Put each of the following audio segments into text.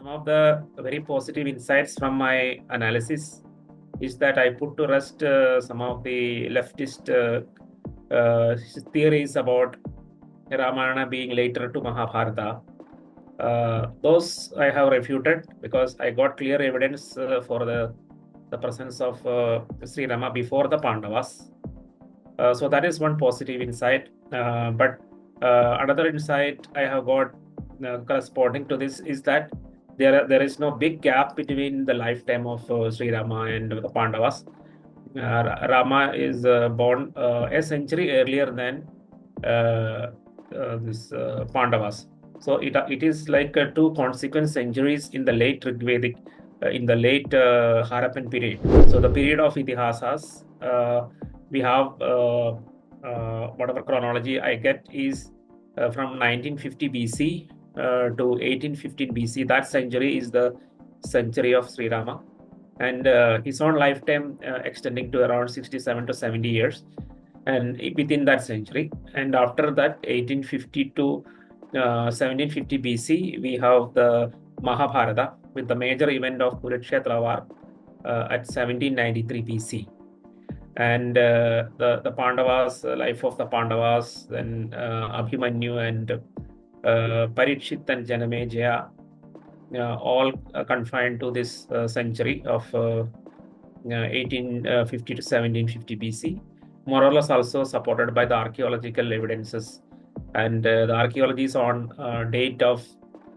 Some of the very positive insights from my analysis is that I put to rest some of the leftist theories about Ramayana being later to Mahabharata. Those I have refuted because I got clear evidence for the presence of Sri Rama before the Pandavas. So that is one positive insight. But another insight I have got corresponding to this is that there is no big gap between the lifetime of Sri Rama and the Pandavas. Rama is born a century earlier than this Pandavas. So it is like two consequent centuries in the late Rigvedic, in the late Harappan period. So the period of Itihasas, we have whatever chronology I get is from 1950 BC to 1815 BC. That century is the century of Sri Rama, and his own lifetime extending to around 67 to 70 years, and within that century. And after that, 1850 to 1750 BC, we have the Mahabharata with the major event of Kurukshetra war at 1793 BC. And the Pandavas, life of the Pandavas, then Abhimanyu and Parikshit and Janamejaya, all confined to this century of 1850 to 1750 BC, more or less also supported by the archaeological evidences. And the archaeology is on date of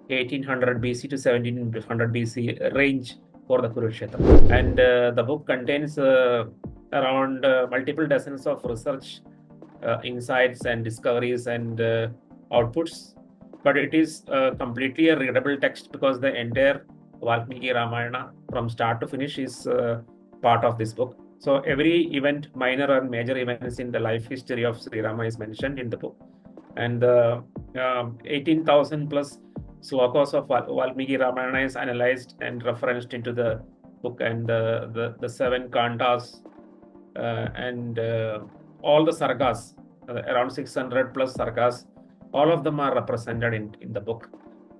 1800 BC to 1700 BC range for the Kurukshetra. And the book contains around multiple dozens of research insights and discoveries and outputs. But it is completely a readable text because the entire Valmiki Ramayana from start to finish is part of this book. So every event, minor and major events in the life history of Sri Rama is mentioned in the book. And the 18,000 plus slokas of Valmiki Ramayana is analyzed and referenced into the book, and the 7 kantas and all the sargas, around 600 plus sargas, all of them are represented in the book.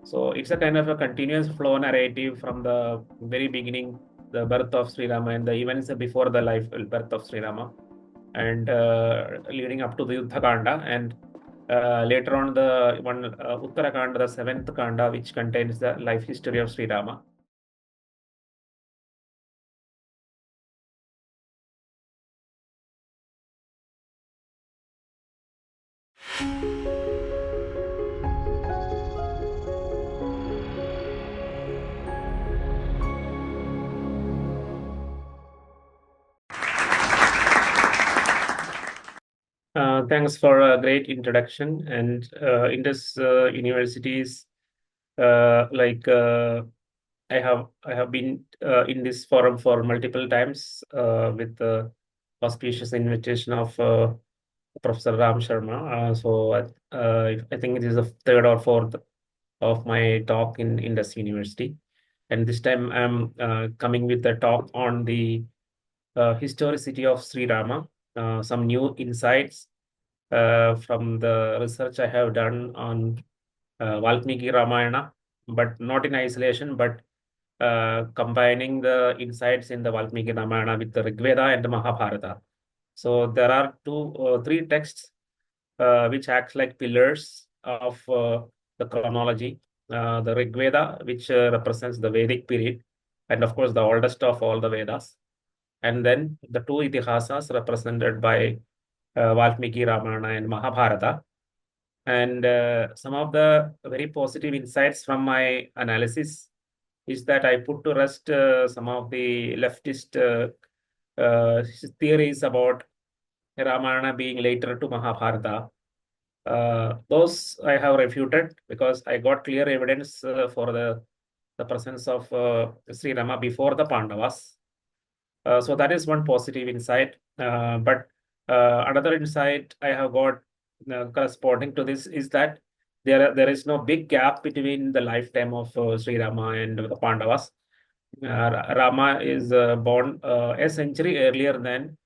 So it's a kind of a continuous flow narrative from the very beginning, the birth of Sri Rama and the events before the birth of Sri Rama, and leading up to the Yuddha Kanda, and later on the one Uttarakanda, the 7th Kanda, which contains the life history of Sri Rama. Thanks for a great introduction. And Indus universities, I have been in this forum for multiple times with the auspicious invitation of Professor Ram Sharma. I think it is the third or fourth of my talk in Indus University, and this time I'm coming with a talk on the historicity of Sri Rama, some new insights from the research I have done on Valmiki Ramayana, but not in isolation, but combining the insights in the Valmiki Ramayana with the Rigveda and the Mahabharata. So there are three texts which act like pillars of the chronology. The Rigveda, which represents the Vedic period, and of course the oldest of all the Vedas. And then the two Itihasas represented by Valmiki Ramayana and Mahabharata. And some of the very positive insights from my analysis is that I put to rest some of the leftist theories about Ramayana being later to Mahabharata. Those I have refuted because I got clear evidence for the presence of Sri Rama before the Pandavas. So that is one positive insight. But another insight I have got corresponding to this is that there is no big gap between the lifetime of Sri Rama and the Pandavas. Rama is born a century earlier than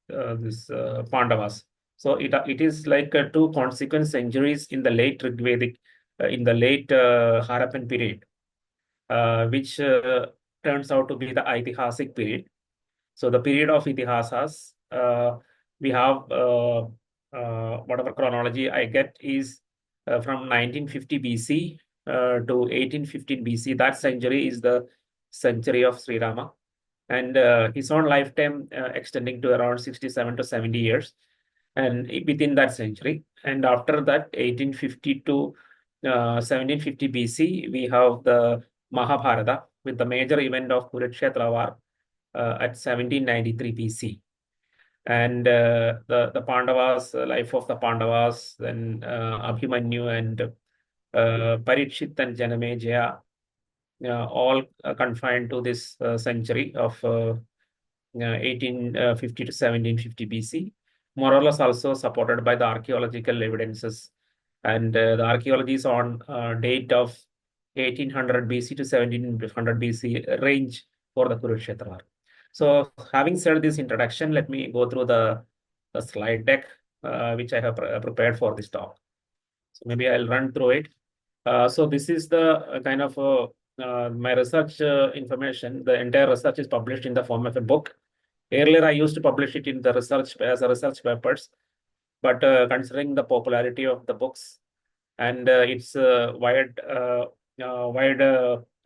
this Pandavas. So it is like two consequent centuries in the late Rigvedic, in the late Harappan period, which turns out to be the Aitihasic period. So the period of Itihasas, we have whatever chronology I get is from 1950 BC to 1815 BC. That century is the century of Sri Rama, and his own lifetime extending to around 67 to 70 years, and within that century. And after that, 1850 to 1750 BC, we have the Mahabharata with the major event of Kurukshetra war at 1793 BC. And the Pandavas, life of the Pandavas, then Abhimanyu and Parikshit and Janamejaya, all confined to this century of 1850 to 1750 BC, more or less also supported by the archaeological evidences. And the archaeology is on date of 1800 BC to 1700 BC range for the Kurukshetra. So having said this introduction, let me go through the slide deck which I have prepared for this talk. So maybe I'll run through it. So this is the kind of my research information. The entire research is published in the form of a book. Earlier, I used to publish it in the research as a research papers, but considering the popularity of the books and its wide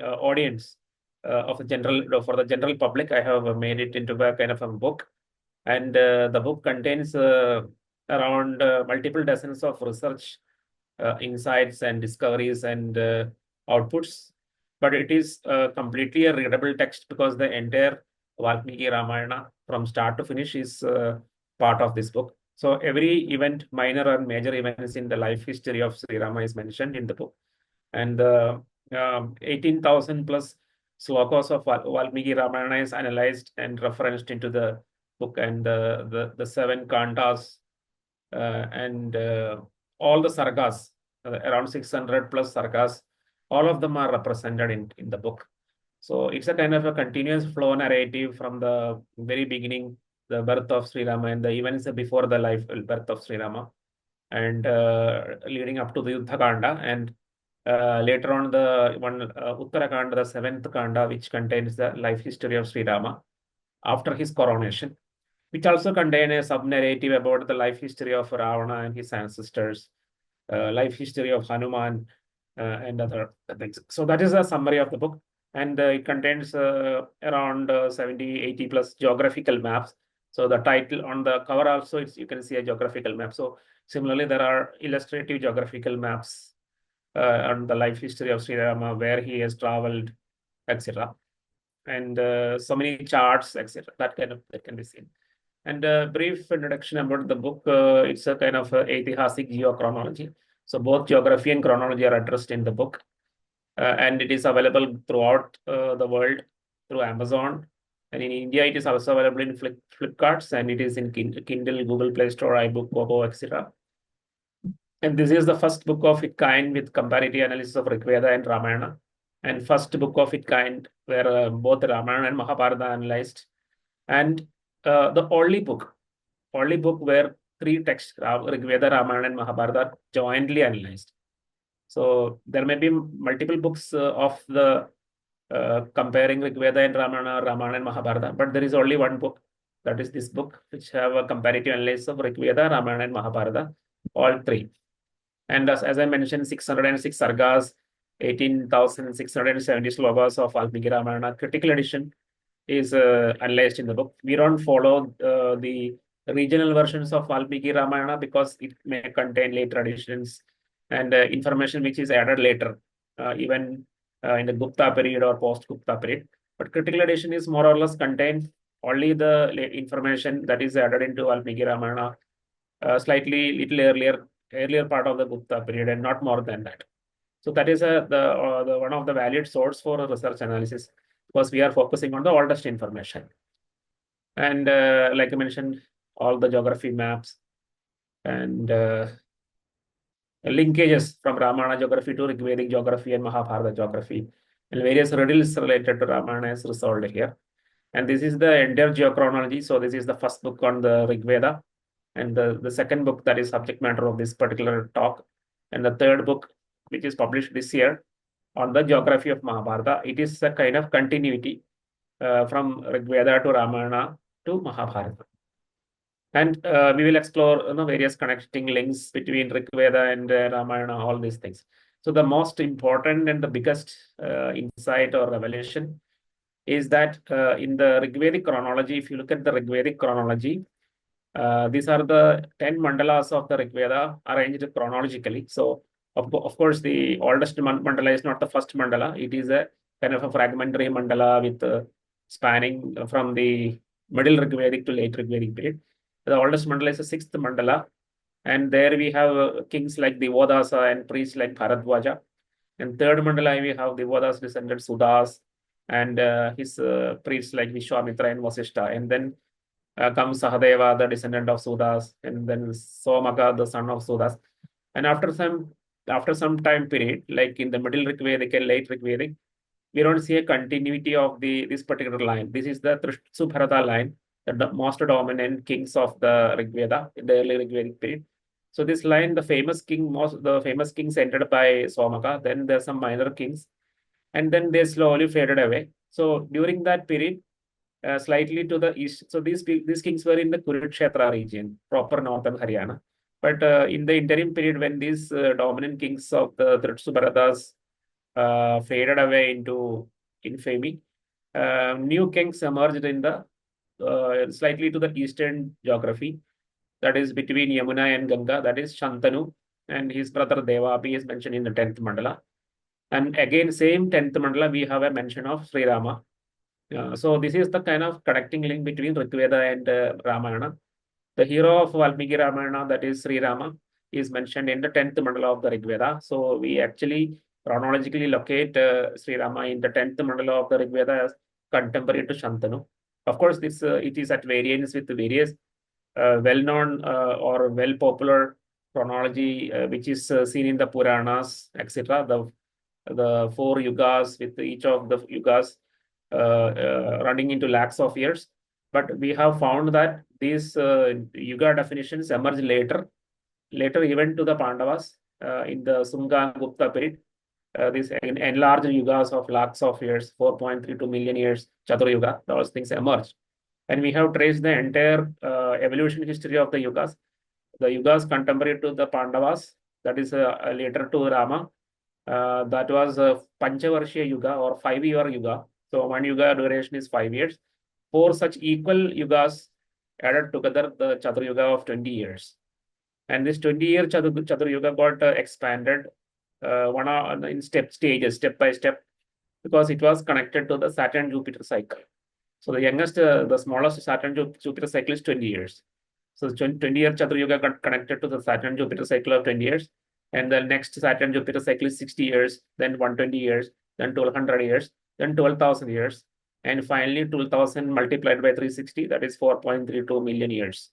audience of the general for the general public, I have made it into a kind of a book, and the book contains around multiple dozens of research insights and discoveries and outputs, but it is completely a readable text because the entire Valmiki Ramayana from start to finish is part of this book. So every event, minor and major events in the life history of Sri Rama is mentioned in the book. And 18,000 plus slokas of Valmiki Ramayana is analyzed and referenced into the book, and the 7 kantas and all the sargas, around 600 plus sargas, all of them are represented in the book. So it's a kind of a continuous flow narrative from the very beginning, the birth of Sri Rama and the events before the birth of Sri Rama, and leading up to the Yuddha Kanda, and later on the one Uttarakanda, the 7th Kanda, which contains the life history of Sri Rama after his coronation, which also contain a sub-narrative about the life history of Ravana and his ancestors, life history of Hanuman, and other things. So that is a summary of the book, and it contains around 70, 80 plus geographical maps. So the title on the cover also, you can see a geographical map. So similarly, there are illustrative geographical maps on the life history of Sri Rama, where he has traveled, etc. And so many charts, etc. That can be seen. And a brief introduction about the book. It's a kind of Aitihasic geochronology. So both geography and chronology are addressed in the book. And it is available throughout the world through Amazon. And in India, it is also available in Flipkarts, and it is in Kindle, Google Play Store, iBook, Kobo, etc. And this is the first book of its kind with comparative analysis of Rigveda and Ramayana, and first book of its kind where both Ramayana and Mahabharata are analyzed, and the only book where 3 texts, Rigveda, Ramayana, and Mahabharata, are jointly analyzed. So there may be multiple books of the comparing Rigveda and Ramayana and Mahabharata, but there is only one book, that is this book, which have a comparative analysis of Rigveda, Ramayana, and Mahabharata, all 3. And as I mentioned, 606 sargas, 18,670 slokas of Valmiki Ramayana, critical edition is analyzed in the book. We don't follow the regional versions of Valmiki Ramayana because it may contain later additions and information which is added later, even in the Gupta period or post-Gupta period. But critical edition is more or less contains only the information that is added into Valmiki Ramayana, slightly little earlier part of the Gupta period, and not more than that. So that is the one of the valid source for research analysis, because we are focusing on the oldest information. And like I mentioned, all the geography maps and linkages from Ramayana geography to Rigvedic geography and Mahabharata geography, and various riddles related to Ramayana is resolved here. And this is the entire geochronology. So this is the first book on the Rigveda, and the second book that is subject matter of this particular talk, and the third book which is published this year on the geography of Mahabharata. It is a kind of continuity from Rigveda to Ramayana to Mahabharata. And we will explore various connecting links between Rigveda and Ramayana, all these things. So the most important and the biggest insight or revelation is that in the Rigvedic chronology, if you look at the Rigvedic chronology, these are the 10 mandalas of the Rigveda arranged chronologically. So of course, the oldest mandala is not the first mandala. It is a kind of a fragmentary mandala with spanning from the middle Rigvedic to late Rigvedic period. The oldest mandala is the sixth mandala. And there we have kings like Devodasa and priests like Bharadwaja. And third mandala, we have Devoda's descendant Sudas and his priests like Vishvamitra and Vasishta. And then comes Sahadeva, the descendant of Sudas, and then Somaka, the son of Sudas. And after some time period, like in the middle Rigvedic and late Rigvedic, we don't see a continuity of this particular line. This is the Trishubharata line, the most dominant kings of the Rigveda in the early Rigvedic period. So this line, the famous kings entered by Somaka. Then there's some minor kings, and then they slowly faded away. So during that period, slightly to the east, so these kings were in the Kurukshetra region, proper northern Haryana. But in the interim period, when these dominant kings of the Trishubharatas faded away into infamy, new kings emerged in the slightly to the eastern geography, that is between Yamuna and Ganga, that is Shantanu, and his brother Devapi is mentioned in the 10th mandala. And again, same 10th mandala, we have a mention of Sri Rama. So this is the kind of connecting link between Rigveda and Ramayana. The hero of Valmiki Ramayana, that is Sri Rama, is mentioned in the 10th mandala of the Rigveda. So we actually chronologically locate Sri Rama in the 10th mandala of the Rigveda as contemporary to Shantanu. Of course, this it is at variance with various well-known or well-popular chronology, which is seen in the Puranas, etc. The 4 yugas, with each of the yugas running into lakhs of years. But we have found that these yuga definitions emerge later even to the Pandavas in the Sunga and Gupta period. These enlarged yugas of lakhs of years, 4.32 million years, Chatur Yuga, those things emerged. And we have traced the entire evolution history of the yugas. The yugas contemporary to the Pandavas, that is later to Rama, that was a Panchavarshiya Yuga or 5-year Yuga. So 1 Yuga duration is 5 years. 4 such equal yugas added together, the Chatur Yuga of 20 years. And this 20-year Chatur Yuga got expanded in stages, step by step, because it was connected to the Saturn-Jupiter cycle. So the smallest Saturn-Jupiter cycle is 20 years. So 20-year Chatur Yuga got connected to the Saturn-Jupiter cycle of 20 years. And the next Saturn-Jupiter cycle is 60 years, then 120 years, then 1200 years, then 12,000 years. And finally, 12,000 multiplied by 360, that is 4.32 million years.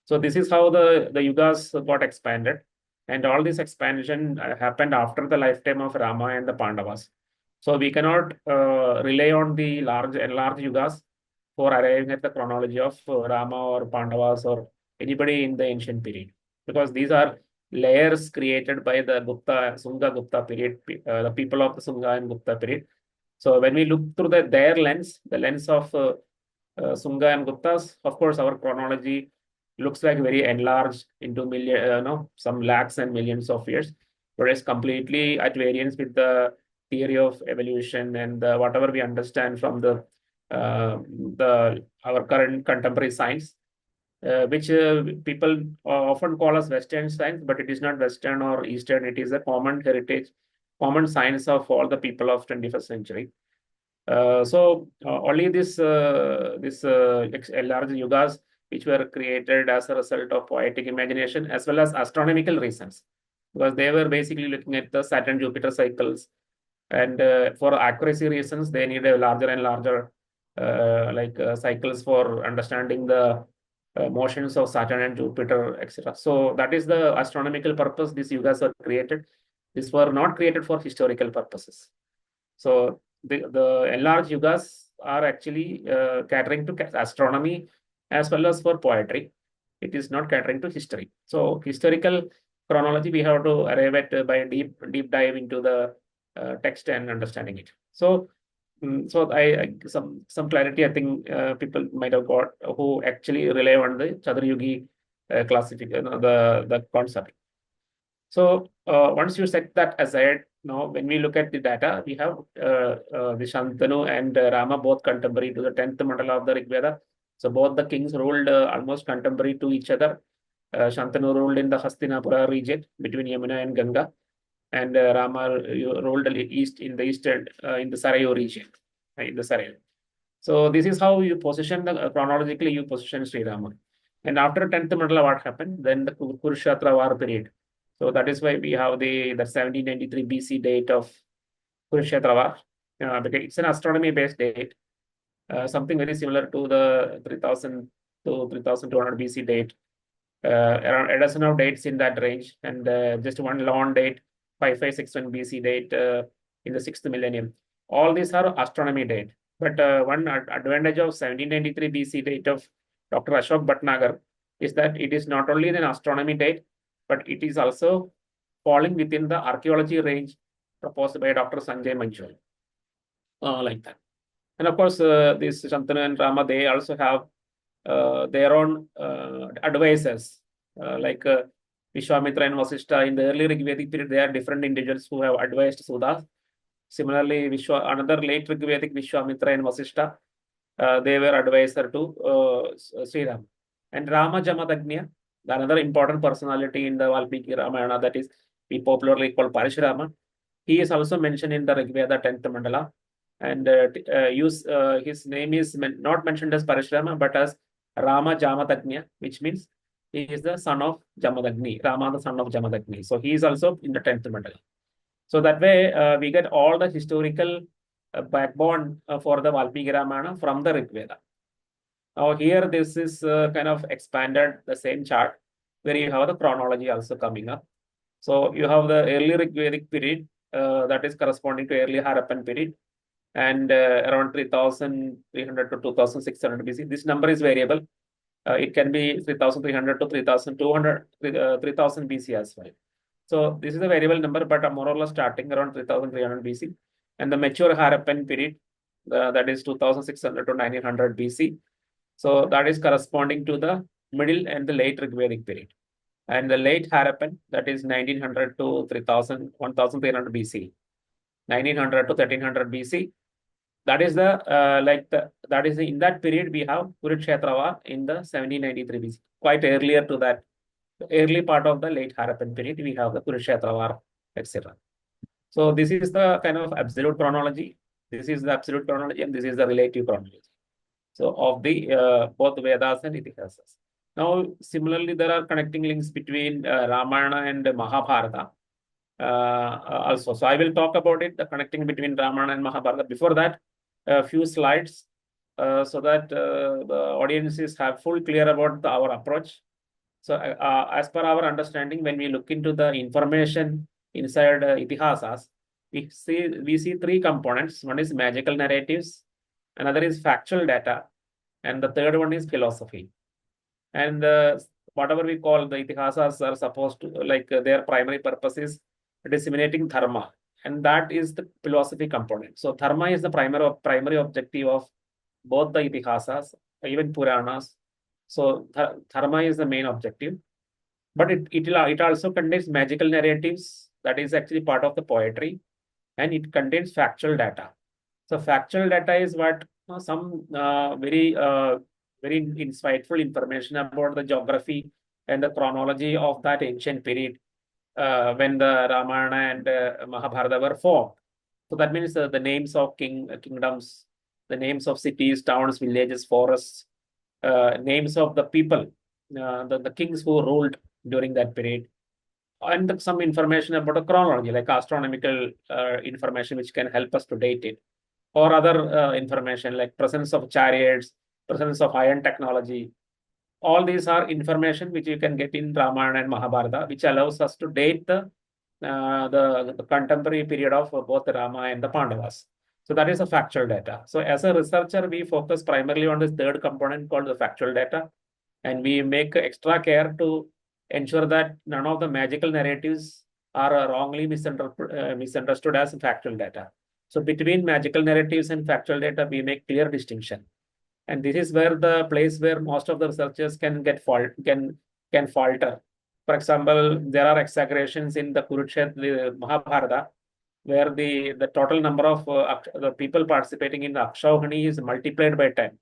So this is how the yugas got expanded. And all this expansion happened after the lifetime of Rama and the Pandavas. So we cannot rely on the enlarged yugas for arriving at the chronology of Rama or Pandavas or anybody in the ancient period, because these are layers created by the Sunga Gupta period, the people of the Sunga and Gupta period. So when we look through their lens, the lens of Sunga and Guptas, of course, our chronology looks like very enlarged into some lakhs and millions of years, whereas completely at variance with the theory of evolution and whatever we understand from our current contemporary science, which people often call as Western science, but it is not Western or Eastern. It is a common heritage, common science of all the people of 21st century. So only this enlarged yugas, which were created as a result of poetic imagination as well as astronomical reasons, because they were basically looking at the Saturn-Jupiter cycles, and for accuracy reasons, they need a larger and larger cycles for understanding the motions of Saturn and Jupiter, etc. So that is the astronomical purpose these yugas were created. These were not created for historical purposes. So the enlarged yugas are actually catering to astronomy as well as for poetry. It is not catering to history. So historical chronology, we have to arrive at by a deep dive into the text and understanding it. So, some clarity I think people might have got who actually rely on the Chaturyugi classification, the concept. So once you set that aside, now when we look at the data, we have the Shantanu and Rama both contemporary to the 10th mandala of the Rigveda. So both the kings ruled almost contemporary to each other. Shantanu ruled in the Hastinapura region between Yamuna and Ganga, and Rama ruled east in the eastern in the Sarayu region, in the Sarayu. So this is how you position the chronologically you position Sri Rama. And after 10th mandala, what happened? Then the Kurukshetra war period. So that is why we have the 1793 BC date of Kurukshetra war, because it's an astronomy-based date, something very similar to the 3000 to 3200 BC date. Around a dozen of dates in that range, and just one long date, 5561 BC date in the 6th millennium. All these are astronomy date. But one advantage of 1793 BC date of Dr. Ashok Bhatnagar is that it is not only an astronomy date, but it is also falling within the archaeology range proposed by Dr. Sanjay Manchal, like that. And of course, this Shantanu and Rama, they also have their own advisors, like Vishvamitra and Vasishtha. In the early Rigvedic period, they are different individuals who have advised Sudas. Similarly, another late Rigvedic Vishvamitra and Vasishtha, they were advisor to Sri Rama. And Rama Jamadagnya, another important personality in the Valmiki Ramayana, that is we popularly call Parikshit. He is also mentioned in the Rigveda 10th mandala, and his name is not mentioned as Parashurama, but as Rama Jamadagnya, which means he is the son of Jamadagni, Rama, the son of Jamadagni. So he is also in the 10th mandala. So that way, we get all the historical backbone for the Valmiki Ramayana from the Rigveda. Now here, this is kind of expanded the same chart where you have the chronology also coming up. So you have the early Rigvedic period that is corresponding to early Harappan period, and around 3300 to 2600 BC. This number is variable. It can be 3300 to 3200, 3000 BC as well. So this is a variable number, but more or less starting around 3300 BC. And the mature Harappan period, that is 2600 to 1900 BC. So that is corresponding to the middle and the late Rigvedic period. And the late Harappan, that is 1900 to 3000, 1300 BC. 1900 to 1300 BC. That is in that period we have Kurukshetra war in the 1793 BC. Quite earlier to that, the early part of the late Harappan period, we have the Kurukshetra war, etc. So this is the kind of absolute chronology. This is the absolute chronology, and this is the relative chronology. So of the both Vedas and Itihasas. Now, similarly, there are connecting links between Ramayana and Mahabharata. Also, so I will talk about it, the connecting between Ramayana and Mahabharata. Before that, a few slides so that the audiences have full clear about our approach. So as per our understanding, when we look into the information inside Itihasas, we see three components. One is magical narratives, another is factual data, and the third one is philosophy. And whatever we call the Itihasas are supposed to, like their primary purpose is disseminating dharma, and that is the philosophy component. So dharma is the primary objective of both the Itihasas, even Puranas. So dharma is the main objective, but it also contains magical narratives, that is actually part of the poetry, and it contains factual data. So factual data is what some very insightful information about the geography and the chronology of that ancient period when the Ramayana and Mahabharata were formed. So that means the names of kingdoms, the names of cities, towns, villages, forests, names of the people, the kings who ruled during that period, and some information about the chronology, like astronomical information, which can help us to date it, or other information like presence of chariots, presence of iron technology. All these are information which you can get in Ramayana and Mahabharata, which allows us to date the contemporary period of both Rama and the Pandavas. So that is a factual data. So as a researcher, we focus primarily on this third component called the factual data, and we make extra care to ensure that none of the magical narratives are wrongly misunderstood as factual data. So between magical narratives and factual data, we make clear distinction. And this is where the place where most of the researchers can falter. For example, there are exaggerations in the Kurukshetra Mahabharata, where the total number of the people participating in the Akshauhani is multiplied by 10.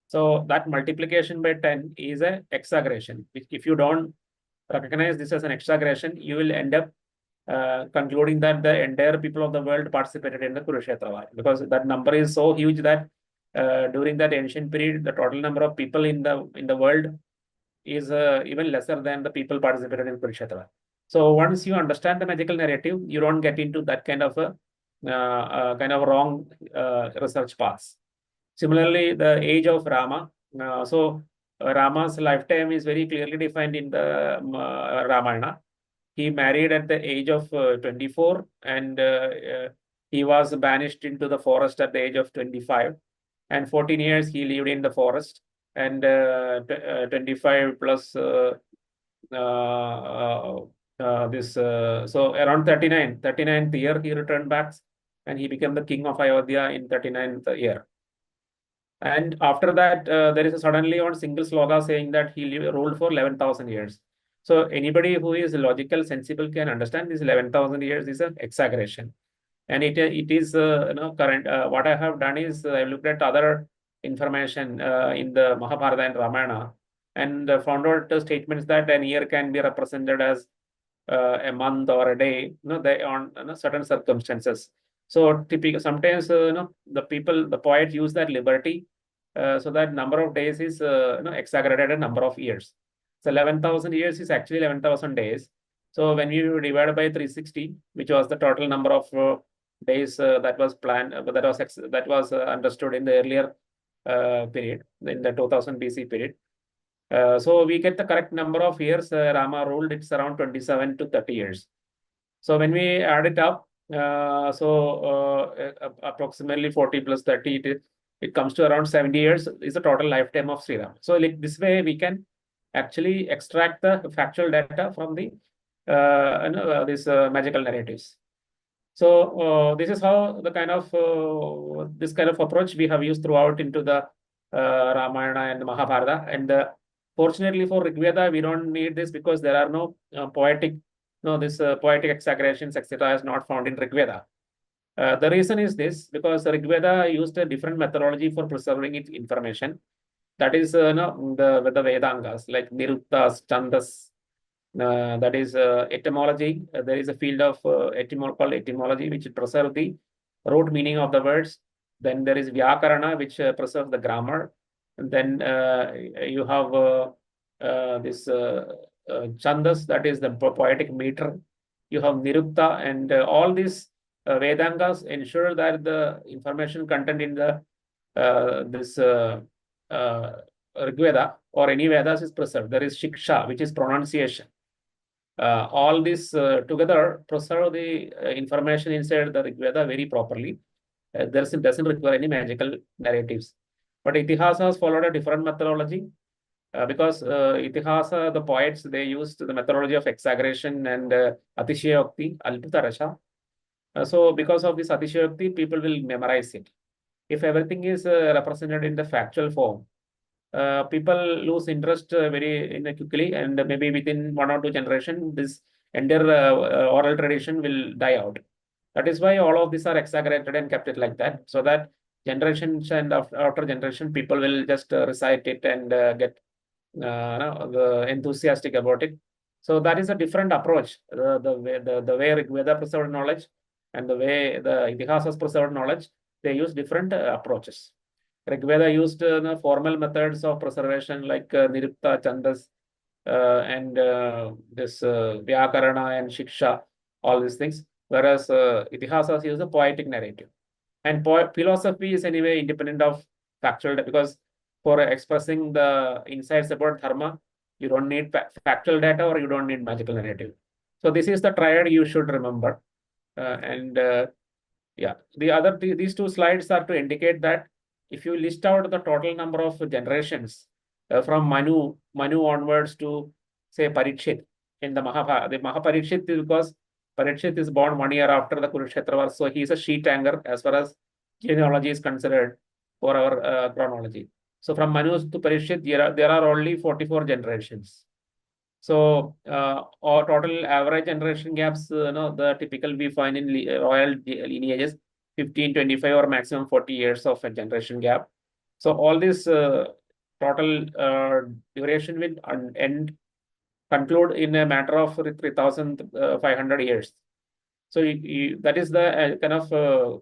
So that multiplication by 10 is an exaggeration. If you don't recognize this as an exaggeration, you will end up concluding that the entire people of the world participated in the Kurukshetra war, because that number is so huge that during that ancient period, the total number of people in the world is even lesser than the people participated in Kurukshetra. So once you understand the magical narrative, you don't get into that kind of a wrong research paths. Similarly, the age of Rama. Rama's lifetime is very clearly defined in the Ramayana. He married at the age of 24, and he was banished into the forest at the age of 25. And 14 years he lived in the forest, and 25 plus so around 39th year he returned back, and he became the king of Ayodhya in 39th year. And after that, there is suddenly one single sloga saying that he ruled for 11,000 years. So anybody who is logical, sensible can understand this 11,000 years is an exaggeration. And it is current. What I have done is I looked at other information in the Mahabharata and Ramayana, and found out statements that an year can be represented as a month or a day, on certain circumstances. So typically, sometimes the poet use that liberty, so that number of days is exaggerated a number of years. So 11,000 years is actually 11,000 days. So when you divide by 360, which was the total number of days that was planned, that was understood in the earlier period, in the 2000 BC period. So we get the correct number of years Rama ruled. It's around 27 to 30 years. So when we add it up, approximately 40 plus 30, it comes to around 70 years is the total lifetime of Sri Rama. So like this way, we can actually extract the factual data from the these magical narratives. So this is how the this kind of approach we have used throughout into the Ramayana and Mahabharata. And fortunately for Rigveda, we don't need this, because there are no poetic exaggerations, etc. is not found in Rigveda. The reason is this, because Rigveda used a different methodology for preserving its information. That is the Vedangas, like Niruttas, Chandas. That is etymology. There is a field of called etymology, which preserves the root meaning of the words. Then there is Vyakarana, which preserves the grammar. And then you have this Chandas, that is the poetic meter. You have Nirukta, and all these Vedangas ensure that the information content in the Rigveda or any Vedas is preserved. There is Shiksha, which is pronunciation. All this together preserve the information inside the Rigveda very properly. Doesn't require any magical narratives. But Itihasas followed a different methodology, because Itihasa, the poets, they used the methodology of exaggeration and Atishayokti, Alpitarasha. So because of this Atishayokti, people will memorize it. If everything is represented in the factual form, people lose interest very quickly, and maybe within 1 or 2 generations, this entire oral tradition will die out. That is why all of these are exaggerated and kept it like that, so that generations and after generation, people will just recite it and get enthusiastic about it. So that is a different approach. The way Rigveda preserved knowledge and the way the Itihasas preserved knowledge, they use different approaches. Rigveda used formal methods of preservation like Nirukta, Chandas, and this Vyakarana and Shiksha, all these things. Whereas Itihasas use a poetic narrative. And philosophy is anyway independent of factual, because for expressing the insights about dharma, you don't need factual data or you don't need magical narrative. So this is the triad you should remember. Yeah, these 2 slides are to indicate that if you list out the total number of generations from Manu onwards to say Parikshit in the Mahabharata. The Mahaparikshit is because Parikshit is born 1 year after the Kurukshetra war, so he is a sheet anchor as far as genealogy is considered for our chronology. So from Manu to Parikshit, there are only 44 generations. So our total average generation gaps, the typical we find in royal lineages, 15, 25 or maximum 40 years of a generation gap. So all this total duration will end conclude in a matter of 3,500 years. So that is the kind of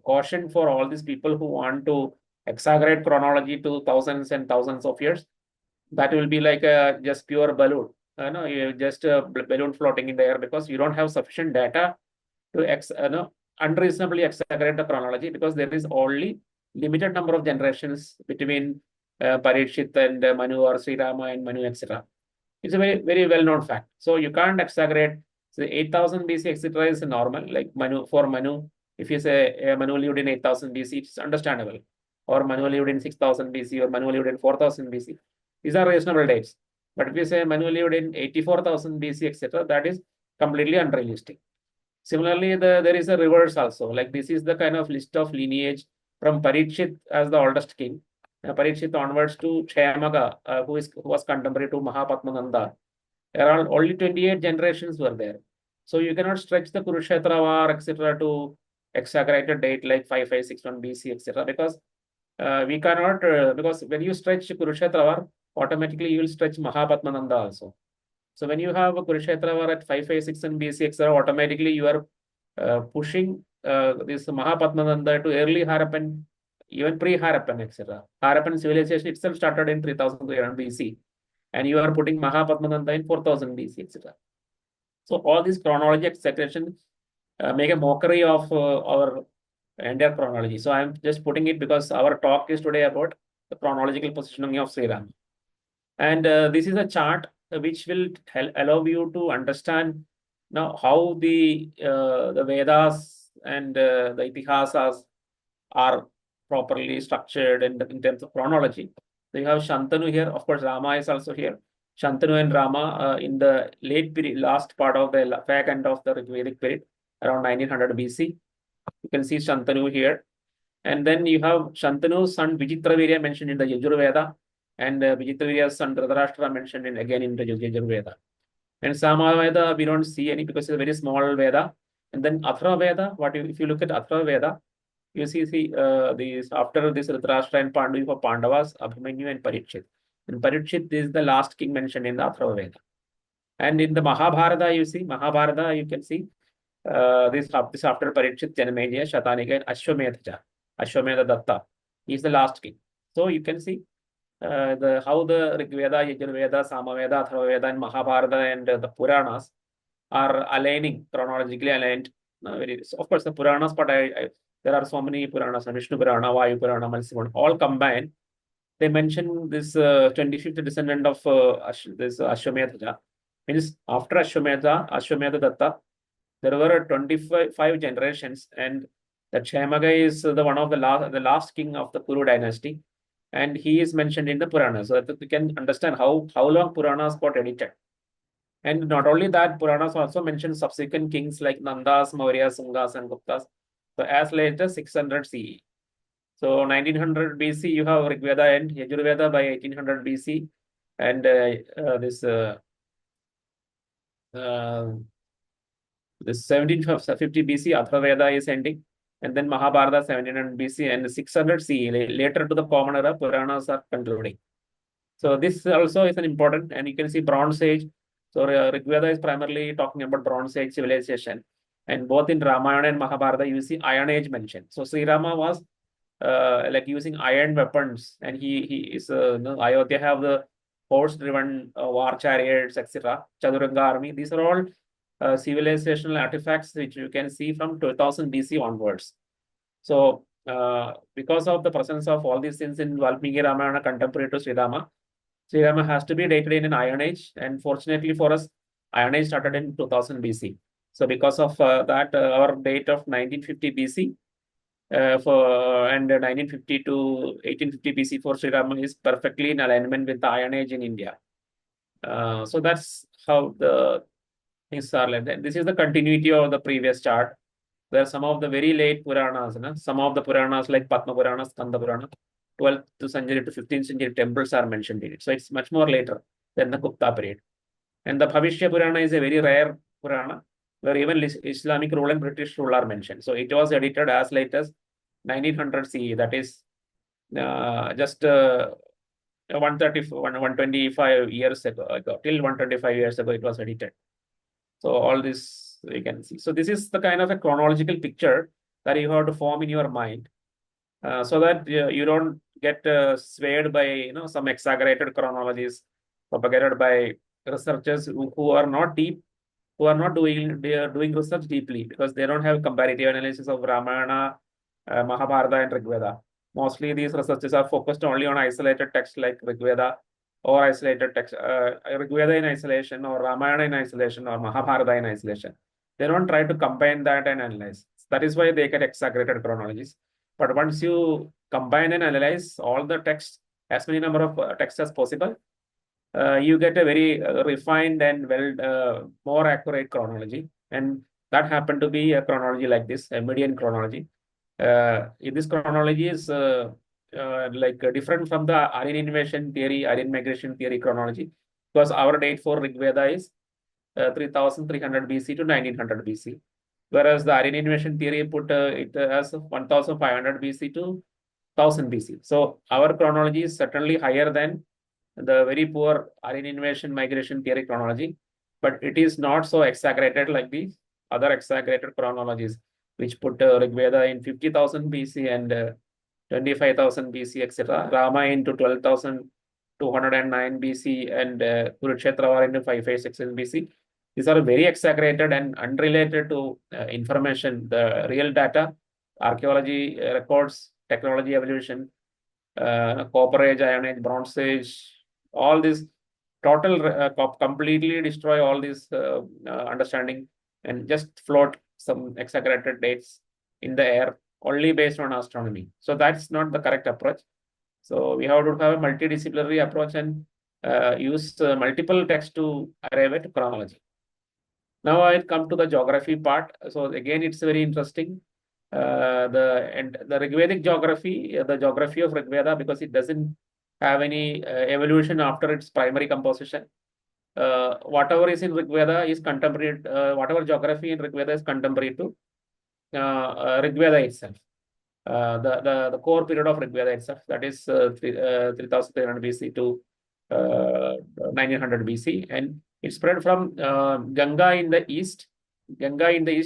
caution for all these people who want to exaggerate chronology to thousands and thousands of years. That will be like a just pure balloon. No, you just a balloon floating in the air because you don't have sufficient data to unreasonably exaggerate the chronology, because there is only limited number of generations between Parikshit and Manu, or Sri Rama and Manu, etc. It's a very, very well-known fact. So you can't exaggerate. So 8,000 BC, etc. is normal. Like for Manu, if you say Manu lived in 8,000 BC, it's understandable. Or Manu lived in 6,000 BC, or Manu lived in 4,000 BC. These are reasonable dates. But if you say Manu lived in 84,000 BC, etc., that is completely unrealistic. Similarly, there is a reverse also. Like this is the kind of list of lineage from Parikshit as the oldest king. Parikshit onwards to Kshayaga, who was contemporary to Mahapadmananda. Around only 28 generations were there. So you cannot stretch the Kurukshetra war, etc., to exaggerated date like 5561 BC, etc., because we cannot, because when you stretch Kurukshetra war, automatically you will stretch Mahapadmananda also. So when you have a Kurukshetra war at 556 BC, etc., automatically you are pushing this Mahapadmananda to early Harappan, even pre-Harappan, etc. Harappan civilization itself started in 3,300 BC, and you are putting Mahapadmananda in 4,000 BC, etc. So all these chronology exaggeration make a mockery of our entire chronology. So I'm just putting it because our talk is today about the chronological positioning of Sri Rama. And this is a chart which will allow you to understand now how the Vedas and the Itihasas are properly structured in terms of chronology. So you have Shantanu here. Of course, Rama is also here. Shantanu and Rama in the last part of the back end of the Rigvedic period, around 1900 BC. You can see Shantanu here. And then you have Shantanu's son Vichitravirya mentioned in the Yajurveda, and Vichitravirya's son Dhritarashtra mentioned again in the Yajurveda. And Samaveda, we don't see any because it's a very small Veda. And then Atharva Veda, if you look at Atharva Veda, you see these after this Dhritarashtra and Pandu for Pandavas, Abhimanyu and Parikshit. And Parikshit is the last king mentioned in the Atharva Veda. And in the Mahabharata, you can see this after Parikshit, Janamejaya, Shatanika, and Ashwamedha. Ashwamedha Datta is the last king. So you can see how the Rigveda, Yajurveda, Samaveda, Atharva Veda, and Mahabharata and the Puranas are aligning, chronologically aligned. Of course, the Puranas, but there are so many Puranas, Vishnu Purana, Vayu Purana, Matsya, all combined. They mention this 25th descendant of this Ashwamedha. Means after Ashwamedha Datta, there were 25 generations, and that Kshayaga is the one of the last king of the Kuru dynasty, and he is mentioned in the Puranas, so that we can understand how long Puranas got edited. And not only that, Puranas also mention subsequent kings like Nandas, Mauryas, Sungas, and Guptas. So as late as 600 CE. So 1900 BC, you have Rigveda and Yajurveda by 1800 BC, and this 1750 BC, Atharva Veda is ending, and then Mahabharata 1700 BC, and 600 CE, later to the Common Era, Puranas are concluding. So this also is an important, and you can see Bronze Age. So Rigveda is primarily talking about Bronze Age civilization, and both in Ramayana and Mahabharata, you see Iron Age mentioned. So Sri Rama was like using iron weapons, and he is Ayodhya have the horse-driven war chariots, etc. Chaduranga army. These are all civilizational artifacts which you can see from 2000 BC onwards. So because of the presence of all these things in Valmiki Ramayana contemporary to Sri Rama has to be dated in an Iron Age, and fortunately for us, Iron Age started in 2000 BC. So because of that, our date of 1950 BC and 1950 to 1850 BC for Sri Rama is perfectly in alignment with the Iron Age in India. So that's how the things are like that. This is the continuity of the previous chart, where some of the very late Puranas, some of the Puranas like Padma Purana, Skanda Purana, 12th century to 15th century temples are mentioned in it. So it's much more later than the Gupta period. And the Bhavishya Purana is a very rare Purana, where even Islamic rule and British rule are mentioned. So it was edited as late as 1900 CE, that is just 125 years ago, till 125 years ago, it was edited. So all this we can see. So this is the kind of a chronological picture that you have to form in your mind, so that you don't get swayed by some exaggerated chronologies propagated by researchers who are not deep, who are not doing research deeply, because they don't have comparative analysis of Ramayana, Mahabharata, and Rigveda. Mostly these researchers are focused only on isolated texts like Rigveda, or isolated text, Rigveda in isolation, or Ramayana in isolation, or Mahabharata in isolation. They don't try to combine that and analyze. That is why they get exaggerated chronologies. But once you combine and analyze all the texts, as many number of texts as possible, you get a very refined and more accurate chronology. And that happened to be a chronology like this, a median chronology. This chronology is different from the Aryan invasion theory, Aryan migration theory chronology, because our date for Rigveda is 3300 BC to 1900 BC, whereas the Aryan invasion theory put it as 1500 BC to 1000 BC. So our chronology is certainly higher than the very poor Aryan invasion migration theory chronology, but it is not so exaggerated like the other exaggerated chronologies, which put Rigveda in 50,000 BC and 25,000 BC, etc. Rama into 12,209 BC and Kurukshetra war into 556 BC. These are very exaggerated and unrelated to information, the real data, archaeology records, technology evolution, Copper Age, Iron Age, Bronze Age, all this total completely destroy all this understanding and just float some exaggerated dates in the air only based on astronomy. So that's not the correct approach. So we have to have a multidisciplinary approach and use multiple texts to arrive at chronology. Now I'll come to the geography part. So again, it's very interesting. The Rigvedic geography, the geography of Rigveda, because it doesn't have any evolution after its primary composition. Whatever is in Rigveda is contemporary. Whatever geography in Rigveda is contemporary to Rigveda itself. The core period of Rigveda itself, that is 3300 BC to 1900 BC, and it spread from Ganga in the east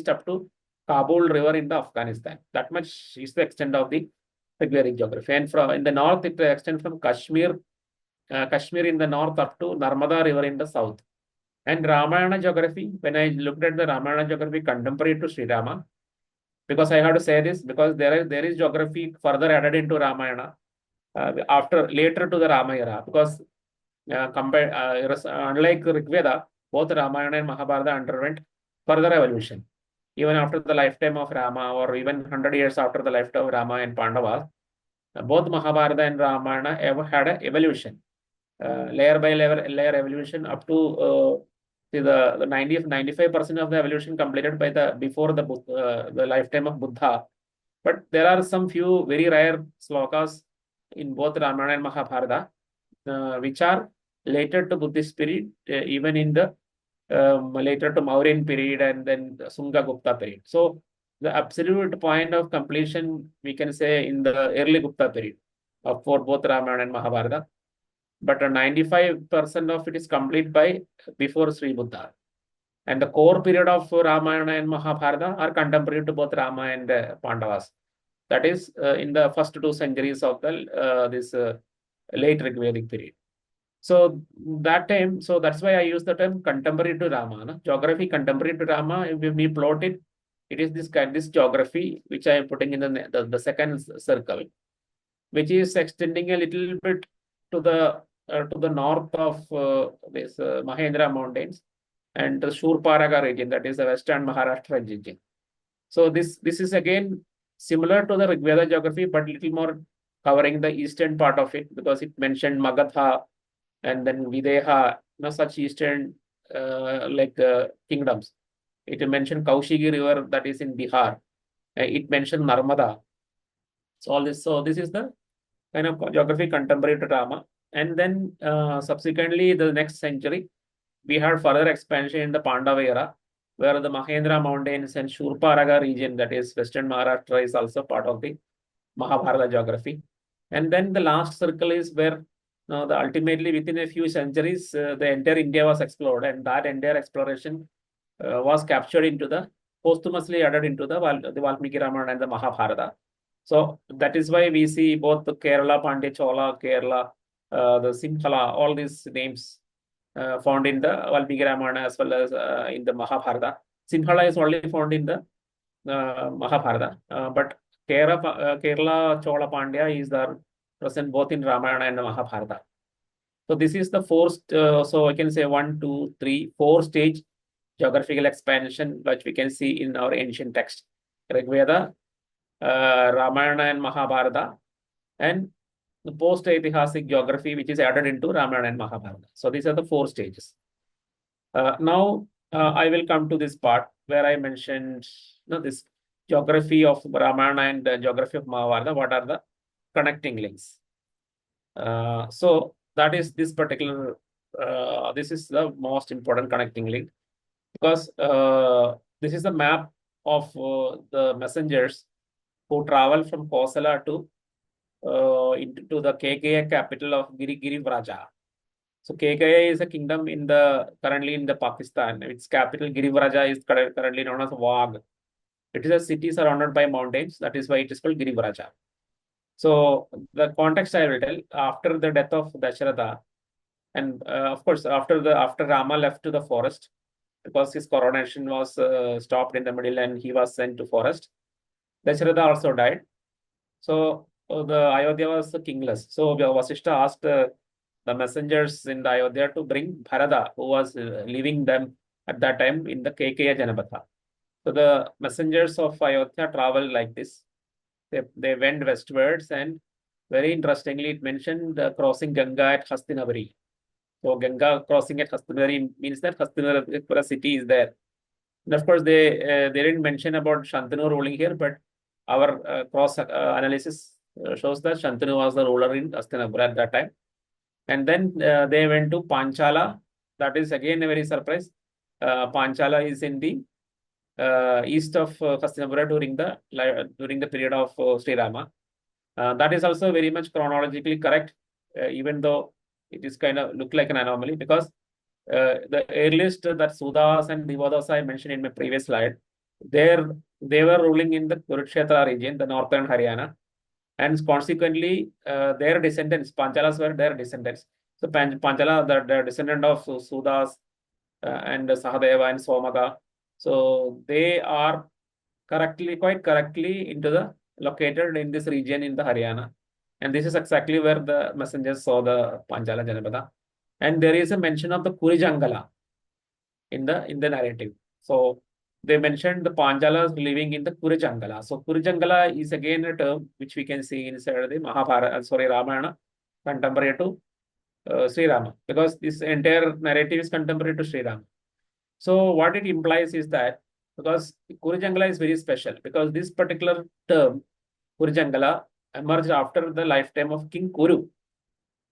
up to Kabul River in the Afghanistan. That much is the extent of the Rigvedic geography. And from in the north, it extends from Kashmir in the north up to Narmada River in the south. And Ramayana geography, when I looked at the Ramayana geography contemporary to Sri Rama, because I have to say this, because there is geography further added into Ramayana later to the Rama era, because unlike Rigveda, both Ramayana and Mahabharata underwent further evolution. Even after the lifetime of Rama, or even 100 years after the lifetime of Rama and Pandavas, both Mahabharata and Ramayana had an evolution, layer by layer evolution up to the 95% of the evolution completed by before the lifetime of Buddha. But there are some few very rare slokas in both Ramayana and Mahabharata, which are later to Buddhist period, even in the later to Mauryan period and then the Sunga Gupta period. So the absolute point of completion, we can say, in the early Gupta period for both Ramayana and Mahabharata. But 95% of it is complete by before Sri Buddha. And the core period of Ramayana and Mahabharata are contemporary to both Rama and Pandavas. That is in the first 2 centuries of this late Rigvedic period. So that time, so that's why I use the term contemporary to Rama. Geography contemporary to Rama, if we plot it, it is this geography which I am putting in the second circle, which is extending a little bit to the north of this Mahendra Mountains and the Shurparaga region, that is the western Maharashtra region. So this is again similar to the Rigveda geography, but little more covering the eastern part of it, because it mentioned Magadha and then Videha such eastern kingdoms. It mentioned Kaushigi River that is in Bihar. It mentioned Narmada. So all this. So this is the kind of geography contemporary to Rama. And then subsequently, the next century, we had further expansion in the Pandava era, where the Mahendra Mountains and Shurparaga region, that is Western Maharashtra, is also part of the Mahabharata geography. And then the last circle is where ultimately within a few centuries, the entire India was explored, and that entire exploration was captured into the posthumously added into the Valmiki Ramayana and the Mahabharata. So that is why we see both the Kerala, Pandya, Chola, Kerala, the Simhala, all these names found in the Valmiki Ramayana as well as in the Mahabharata. Simhala is only found in the Mahabharata, but Kerala, Chola, Pandya is there present both in Ramayana and the Mahabharata. So this is the fourth, so I can say 1, 2, 3, 4 stage geographical expansion, which we can see in our ancient text, Rigveda, Ramayana and Mahabharata, and the post-Aitihasic geography, which is added into Ramayana and Mahabharata. So these are the 4 stages. Now, I will come to this part where I mentioned this geography of Ramayana and geography of Mahabharata. What are the connecting links? So that is this particular, this is the most important connecting link, because this is the map of the messengers who travel from Kosala to into the KKA capital of Girivraja. So KKA is a kingdom in currently in the Pakistan. Its capital Girivraja is currently known as Wagh. It is a city surrounded by mountains. That is why it is called Girivraja. So the context I will tell: after the death of Dasharatha, and of course after Rama left to the forest, because his coronation was stopped in the middle and he was sent to forest, Dasharatha also died. So the Ayodhya was kingless. So Vasishta asked the messengers in the Ayodhya to bring Bharata, who was leaving them at that time in the KKA Janapatha. So the messengers of Ayodhya traveled like this. They went westwards, and very interestingly, it mentioned the crossing Ganga at Hastinapura. So Ganga crossing at Hastinapura means that Hastinapura city is there. And of course, they didn't mention about Shantanu ruling here, but our cross analysis shows that Shantanu was the ruler in Hastinapura at that time. And then they went to Panchala. That is again a very surprise. Panchala is in the east of Hastinapura during the period of Sri Rama. That is also very much chronologically correct, even though it is kind of look like an anomaly, because the earliest that Sudas and Devadas I mentioned in my previous slide, they were ruling in the Kurukshetra region, the northern Haryana, and consequently their descendants, Panchalas, were their descendants. So Panchala, the descendant of Sudas and Sahadeva and Somaka, so they are quite correctly located in this region in the Haryana. And this is exactly where the messengers saw the Panchala Janapada. And there is a mention of the Kurujangala in the narrative. So they mentioned the Panchalas living in the Kurujangala. So Kurujangala is again a term which we can see inside the Ramayana, contemporary to Sri Rama, because this entire narrative is contemporary to Sri Rama. So what it implies is that, because Kurujangala is very special, because this particular term, Kurujangala, emerged after the lifetime of King Kuru.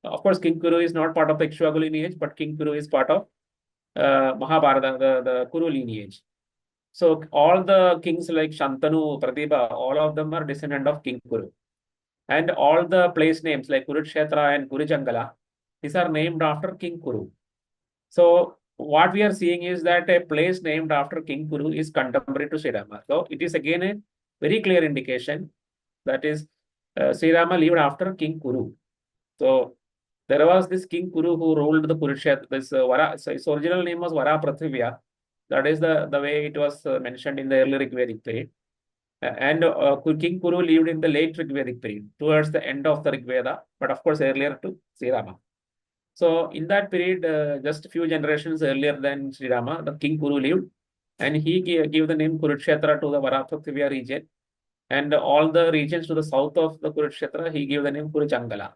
Of course, King Kuru is not part of the Ikshvaku lineage, but King Kuru is part of Mahabharata, the Kuru lineage. So all the kings like Shantanu, Pratibha, all of them are descendant of King Kuru. And all the place names like Kurukshetra and Kurujangala, these are named after King Kuru. So what we are seeing is that a place named after King Kuru is contemporary to Sri Rama. So it is again a very clear indication that is Sri Rama lived after King Kuru. So there was this King Kuru who ruled the Kurukshetra. This so his original name was Vara Prithivya. That is the way it was mentioned in the early Rigvedic period. And King Kuru lived in the late Rigvedic period, towards the end of the Rigveda, but of course earlier to Sri Rama. So in that period, just a few generations earlier than Sri Rama, the King Kuru lived, and he gave the name Kurukshetra to the Varaprithivya region, and all the regions to the south of the Kurukshetra, he gave the name Kurujangala.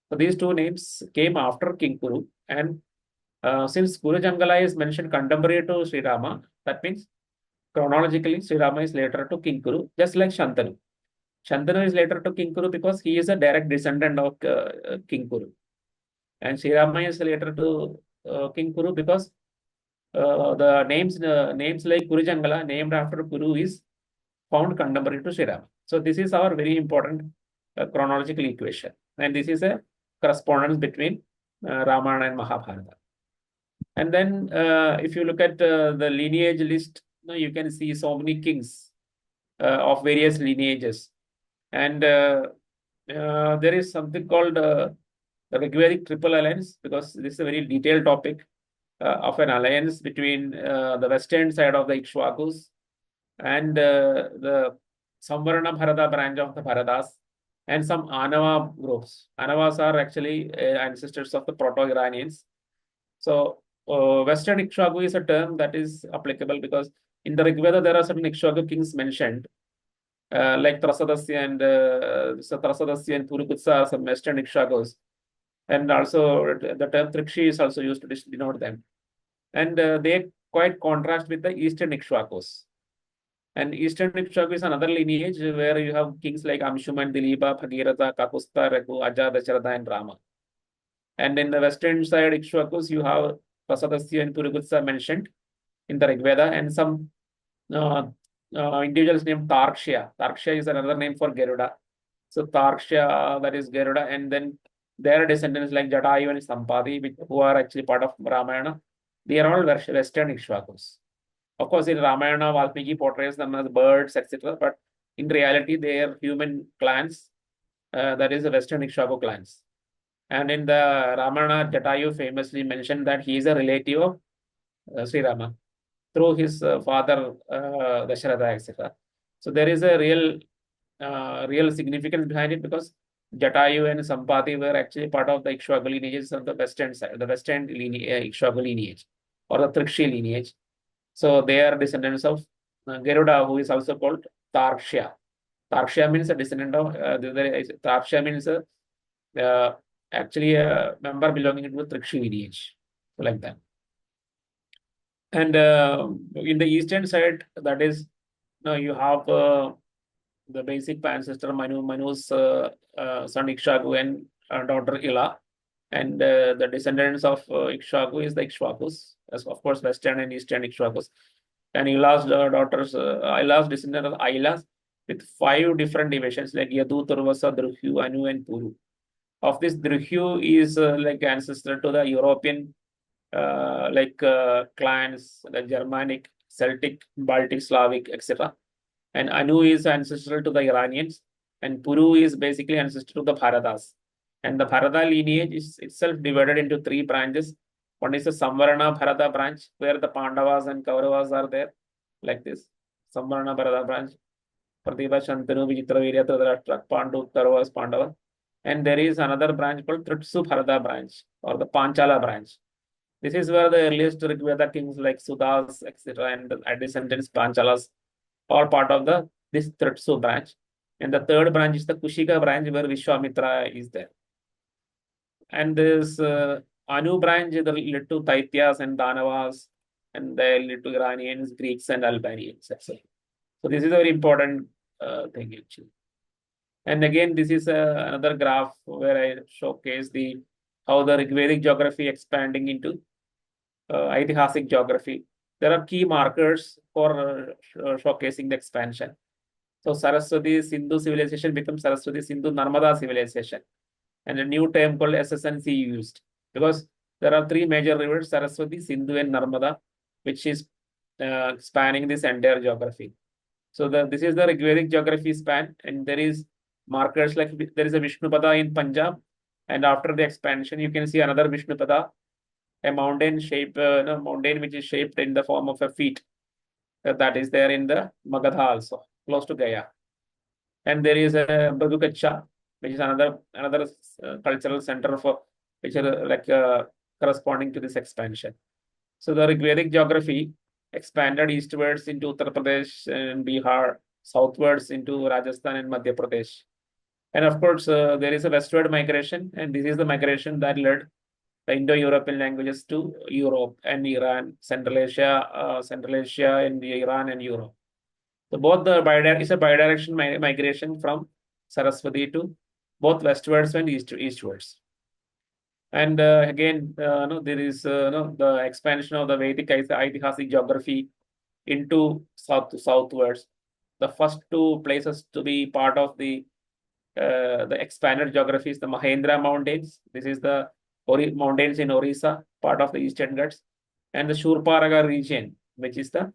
So these two names came after King Kuru, and Since Kurujangala is mentioned contemporary to Sri Rama, that means chronologically Sri Rama is later to King Kuru, just like Shantanu. Shantanu is later to King Kuru because he is a direct descendant of King Kuru. And Sri Rama is later to King Kuru because the names like Kurujangala, named after Kuru, is found contemporary to Sri Rama. So this is our very important chronological equation. And this is a correspondence between Ramayana and Mahabharata. And then if you look at the lineage list, you can see so many kings of various lineages. And there is something called the Rigvedic triple alliance, because this is a very detailed topic of an alliance between the western side of the Ikshvakus and the Samvarna Bharata branch of the Bharatas and some Anava groups. Anavas are actually ancestors of the Proto-Iranians. So Western Ikshvaku is a term that is applicable because in the Rigveda there are certain Ikshvaku kings mentioned, like Trasadasya and Trasadasya and Purukutsa are some Western Ikshvakus. And also the term Trikshi is also used to denote them. And they quite contrast with the Eastern Ikshvakus. And Eastern Ikshvaku is another lineage where you have kings like Amshuman, Dilipa, Bhagirath, Kakusta, Raku, Aja, Dasharatha, and Rama. And in the western side Ikshvakus, you have Prasadasya and Purukutsa mentioned in the Rigveda, and some individuals named Tarksha. Tarksha is another name for Garuda. So Tarksha, that is Garuda, and then their descendants like Jatayu and Sampati, who are actually part of Ramayana, they are all Western Ikshvakus. Of course, in Ramayana, Valmiki portrays them as birds, etc. But in reality, they are human clans. That is the Western Ikshvaku clans. And in the Ramayana, Jatayu famously mentioned that he is a relative of Sri Rama through his father Dasharatha, etc. So there is a real significance behind it, because Jatayu and Sampati were actually part of the Ikshvaku lineages on the western side, the western Ikshvaku lineage or the Trikshi lineage. So they are descendants of Garuda, who is also called Tarksha. Tarksha means a descendant of Tarksha means actually a member belonging to the Trikshi lineage, like that. And in the eastern side, that is, you have the basic ancestor Manu's son Ikshaku and daughter Ila. And the descendants of Ikshaku is the Ikshvakus, as of course western and eastern Ikshvakus. And Ila's daughters, Ila's descendant of Ailas, with 5 different divisions like Yadu, Turvasa, Drukyu, Anu, and Puru. Of this, Drukyu is like ancestor to the European clans, the Germanic, Celtic, Baltic, Slavic, etc. And Anu is ancestral to the Iranians, and Puru is basically ancestral to the Bharatas. And the Bharata lineage is itself divided into 3 branches. One is the Samvarna Bharata branch, where the Pandavas and Kauravas are there, like this. Samvarna Bharata branch. Pratibha, Shantanu, Vijitra, Virya, Dhritarashtra, Pandu, Kauravas, Pandava. And there is another branch called Tritsu Bharata branch, or the Panchala branch. This is where the earliest Rigveda kings like Sudas, etc., and the descendants Panchalas are part of this Tritsu branch. And the third branch is the Kushika branch, where Vishvamitra is there. And this Anu branch led to Daityas and Danavas, and they led to Iranians, Greeks, and Albanians, etc. So this is a very important thing, actually. And again, this is another graph where I showcase how the Rigvedic geography expanding into Aitihasic geography. There are key markers for showcasing the expansion. So Saraswati Sindhu civilization becomes Saraswati Sindhu Narmada civilization, and a new term called SSNC used, because there are 3 major rivers, Saraswati, Sindhu, and Narmada, which is spanning this entire geography. So this is the Rigvedic geography span, and there is markers like there is a Vishnupada in Punjab, and after the expansion, you can see another Vishnupada, a mountain shape, mountain which is shaped in the form of a feet. That is there in the Magadha also, close to Gaya. And there is a Badukacha, which is another cultural center for which are corresponding to this expansion. So the Rigvedic geography expanded eastwards into Uttar Pradesh and Bihar, southwards into Rajasthan and Madhya Pradesh. And of course, there is a westward migration, and this is the migration that led the Indo-European languages to Europe and Iran, Central Asia, and Iran and Europe. So both the it's a bidirectional migration from Saraswati to both westwards and eastwards. And again, no, there is no, the expansion of the Vedic Aitihasic geography into southwards. The first two places to be part of the expanded geography is the Mahendra Mountains. This is the mountains in Orissa, part of the Eastern Ghats, and the Shurparaga region, which is the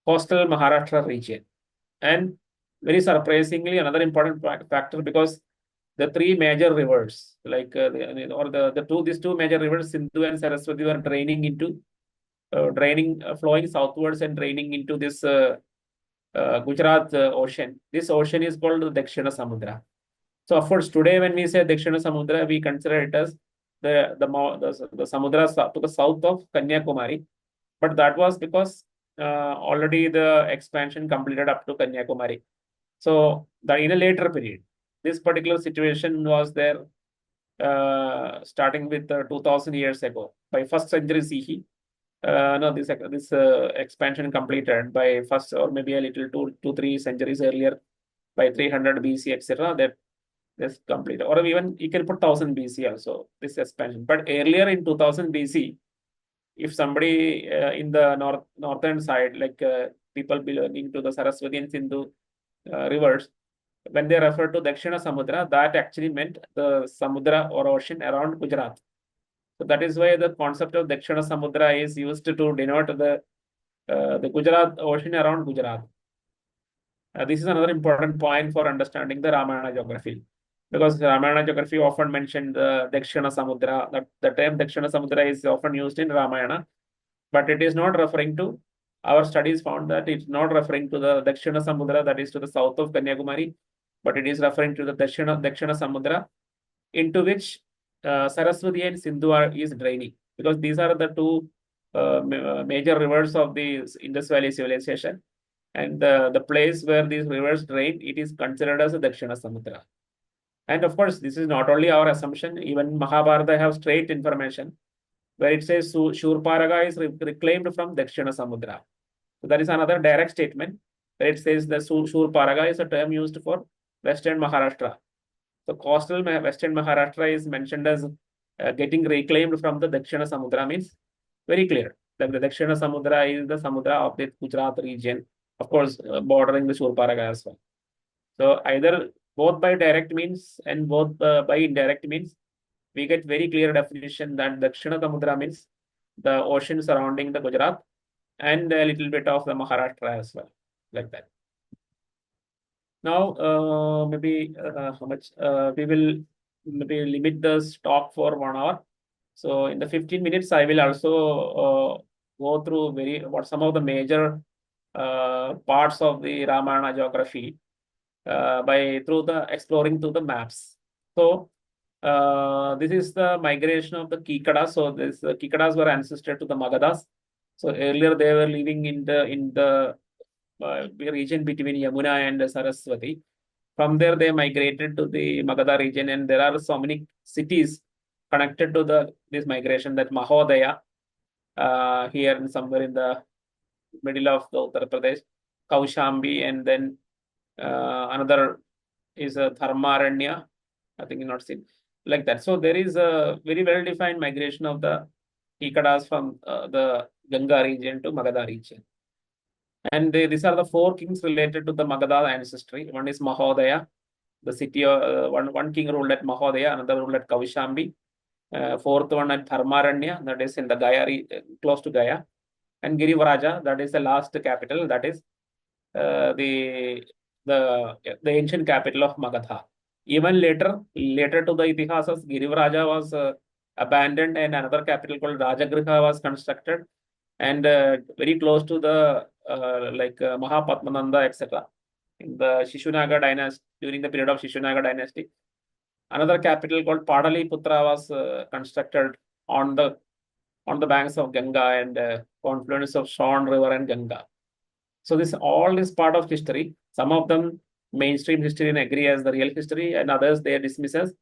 coastal Maharashtra region. And very surprisingly, another important factor, because the three major rivers, like these two major rivers, Sindhu and Saraswati, were flowing southwards and draining into this Gujarat ocean. This ocean is called the Dakshina Samudra. So of course, today when we say Dakshina Samudra, we consider it as the Samudra to the south of Kanyakumari. But that was because already the expansion completed up to Kanyakumari. So in a later period, this particular situation was there starting with 2000 years ago. By 1st century CE, this expansion completed by first, or maybe a little 2-3 centuries earlier, by 300 BC, etc. That this complete, or even you can put 1000 BC also, this expansion. But earlier in 2000 BC, if somebody in the northern side, like people belonging to the Saraswati and Sindhu rivers, when they refer to Dakshina Samudra, that actually meant the Samudra or ocean around Gujarat. So that is why the concept of Dakshina Samudra is used to denote the Gujarat ocean around Gujarat. This is another important point for understanding the Ramayana geography, because Ramayana geography often mentioned the Dakshina Samudra. The term Dakshina Samudra is often used in Ramayana, but it is not referring to. Our studies found that it's not referring to the Dakshina Samudra that is to the south of Kanyakumari, but it is referring to the Dakshina Samudra, into which Saraswati and Sindhu is draining, because these are the two major rivers of the Indus Valley civilization, and the place where these rivers drain, it is considered as a Dakshina Samudra. And of course, this is not only our assumption. Even Mahabharata have straight information where it says Shurparaga is reclaimed from Dakshina Samudra. So that is another direct statement where it says the Shurparaga is a term used for Western Maharashtra. So coastal Western Maharashtra is mentioned as getting reclaimed from the Dakshina Samudra, means very clear that the Dakshina Samudra is the Samudra of the Gujarat region, of course, bordering the Shurparaga as well. So either both by direct means and both by indirect means, we get very clear definition that Dakshina Samudra means the ocean surrounding the Gujarat and a little bit of the Maharashtra as well, like that. Now, maybe how much we will maybe limit the talk for 1 hour. So in the 15 minutes, I will also go through some of the major parts of the Ramayana geography exploring through the maps. So this is the migration of the Kikadas. So the Kikadas were ancestor to the Magadhas. So earlier they were living in the region between Yamuna and Saraswati. From there they migrated to the Magadha region, and there are so many cities connected to this migration, that Mahodaya, here somewhere in the middle of the Uttar Pradesh, Kaushambi, and then another is a Dharmaranya, I think you're not seen, like that. So there is a very well-defined migration of the Kikadas from the Ganga region to Magadha region. And these are the 4 kings related to the Magadha ancestry. One is Mahodaya, the city of one king ruled at Mahodaya, another ruled at Kaushambi, 4th one at Dharmaranya, that is in the Gaya, close to Gaya, and Girivaraja, that is the last capital, that is the ancient capital of Magadha. Even later to the Itihasas, Girivaraja was abandoned, and another capital called Rajagriha was constructed, and very close to the Mahapadmananda, etc. In the Shishunaga dynasty, during the period of Shishunaga dynasty, another capital called Padaliputra was constructed on the banks of Ganga and confluence of Swan River and Ganga. So all this part of history. Some of them mainstream historians agree as the real history, and others they dismiss as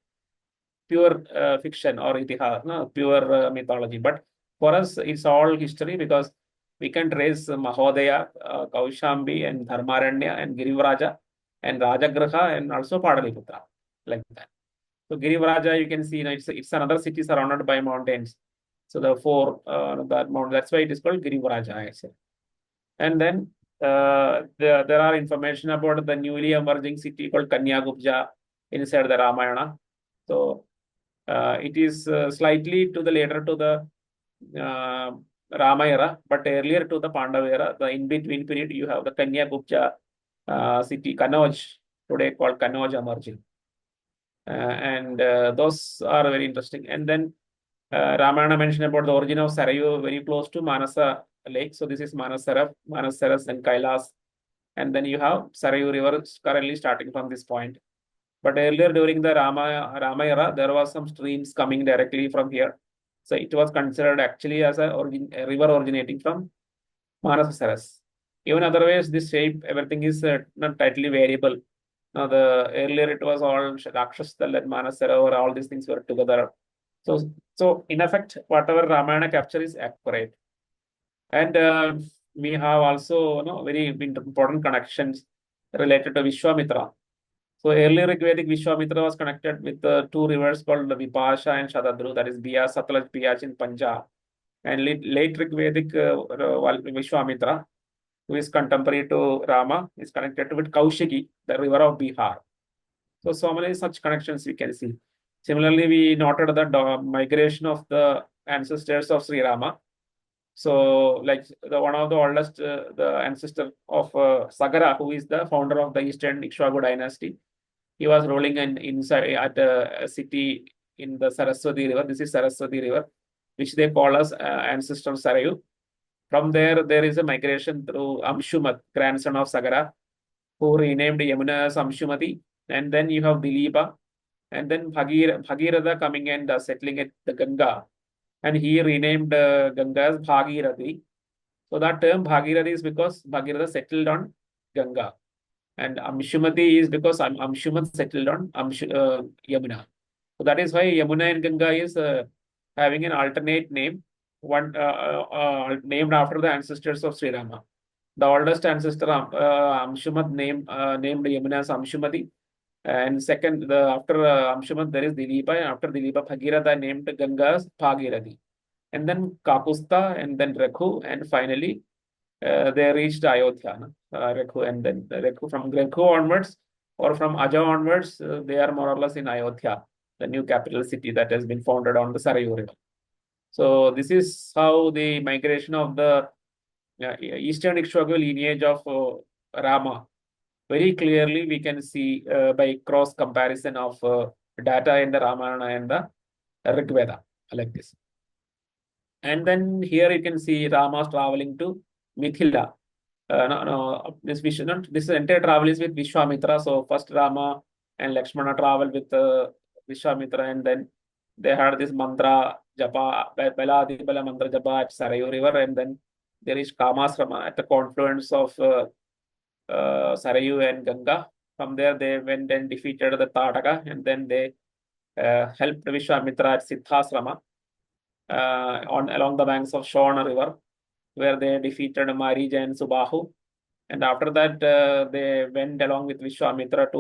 pure fiction or no, pure mythology. But for us, it's all history because we can trace Mahodaya, Kaushambi, and Dharmaranya, and Girivaraja, and Rajagriha, and also Padaliputra, like that. So Girivaraja, you can see, it's another city surrounded by mountains. So the that mountain, that's why it is called Girivaraja, actually. And then there are information about the newly emerging city called Kanyagubja inside the Ramayana. So it is slightly to the later to the Rama era, but earlier to the Pandava era. The in-between period, you have the Kanyagubja city, Kanauj, today called Kanauj emerging. And those are very interesting. And then Ramayana mentioned about the origin of Sarayu very close to Manasa lake. So this is Manasaras and Kailas. And then you have Sarayu river currently starting from this point. But earlier during the Rama era, there was some streams coming directly from here. So it was considered actually as a river originating from Manasaras. Even otherwise, this shape, everything is not tightly variable. Now, the earlier it was all Rakshastal and Manasarovar, all these things were together. So in effect, whatever Ramayana capture is accurate. And we have also very important connections related to Vishvamitra. So earlier Rigvedic Vishvamitra was connected with two rivers called Vipasha and Shadadru, that is Bias, Satluj, Bias in Punjab. And late Rigvedic Vishvamitra, who is contemporary to Rama, is connected with Kaushiki, the river of Bihar. So many such connections we can see. Similarly, we noted the migration of the ancestors of Sri Rama. So, like one of the oldest, the ancestor of Sagara, who is the founder of the Eastern Ikshvaku dynasty, he was ruling inside at a city in the Saraswati River. This is Saraswati River, which they call as ancestor Sarayu. From there is a migration through Amshumat, grandson of Sagara, who renamed Yamuna as Amshumati. And then you have Dilipa, and then Bhagiratha coming and settling at the Ganga. And he renamed Ganga as Bhagirathi. So that term Bhagirathi is because Bhagiratha settled on Ganga. And Amshumati is because Amshumat settled on Yamuna. So that is why Yamuna and Ganga is having an alternate name, one named after the ancestors of Sri Rama. The oldest ancestor, Amshumat, named Yamuna as Amshumati. And second, after Amshumat, there is Dilipa. And after Dilipa, Bhagiratha named Ganga as Bhagirathi. And then Kakusta, and then Rekhu, and finally they reached Ayodhya. Rekhu, and then Rekhu, from Rekhu onwards, or from Aja onwards, they are more or less in Ayodhya, the new capital city that has been founded on the Sarayu River. So this is how the migration of the Eastern Ikshvaku lineage of Rama, very clearly we can see by cross comparison of data in the Ramayana and the Rigveda, like this. And then here you can see Rama's traveling to Mithila. This entire travel is with Vishvamitra. So first Rama and Lakshmana travel with Vishvamitra, and then they had this mantra japa, Bala mantra japa at Sarayu River, and then there is Kamasrama at the confluence of Sarayu and Ganga. From there they went and defeated the Tataka, and then they helped Vishvamitra at Siddhasrama along the banks of Shona River, where they defeated Marija and Subahu. And after that, they went along with Vishvamitra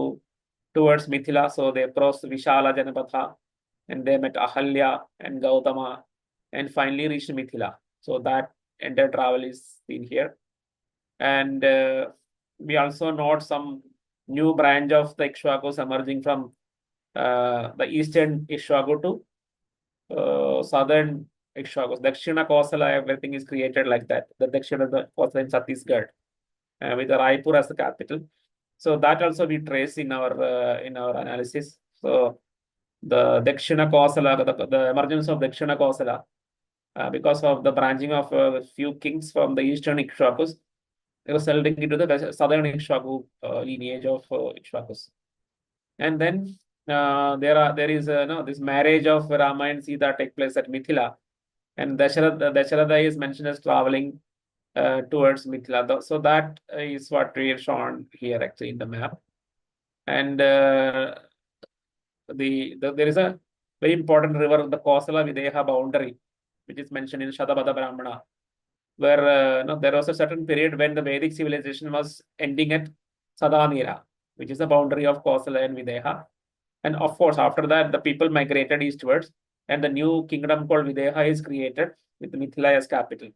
towards Mithila. So they crossed Vishala Janapatha, and they met Ahalya and Gautama, and finally reached Mithila. So that entire travel is seen here. And we also note some new branch of the Ikshvakus emerging from the eastern Ikshvaku to southern Ikshvakus. Dakshina Kosala, everything is created like that. The Dakshina Kosala in Chhattisgarh, with the Raipur as the capital. So that also we trace in our analysis. So the Dakshina Kosala, the emergence of Dakshina Kosala, because of the branching of a few kings from the eastern Ikshvakus, resulting into the southern Ikshvaku lineage of Ikshvakus. And then there is this marriage of Rama and Sita take place at Mithila, and Dasharatha is mentioned as traveling towards Mithila. So that is what we are shown here actually in the map. And there is a very important river, the Kosala Videha boundary, which is mentioned in Shadabada Brahmana, where there was a certain period when the Vedic civilization was ending at Sadanira, which is the boundary of Kosala and Videha. And of course, after that, the people migrated eastwards, and the new kingdom called Videha is created with Mithila as capital.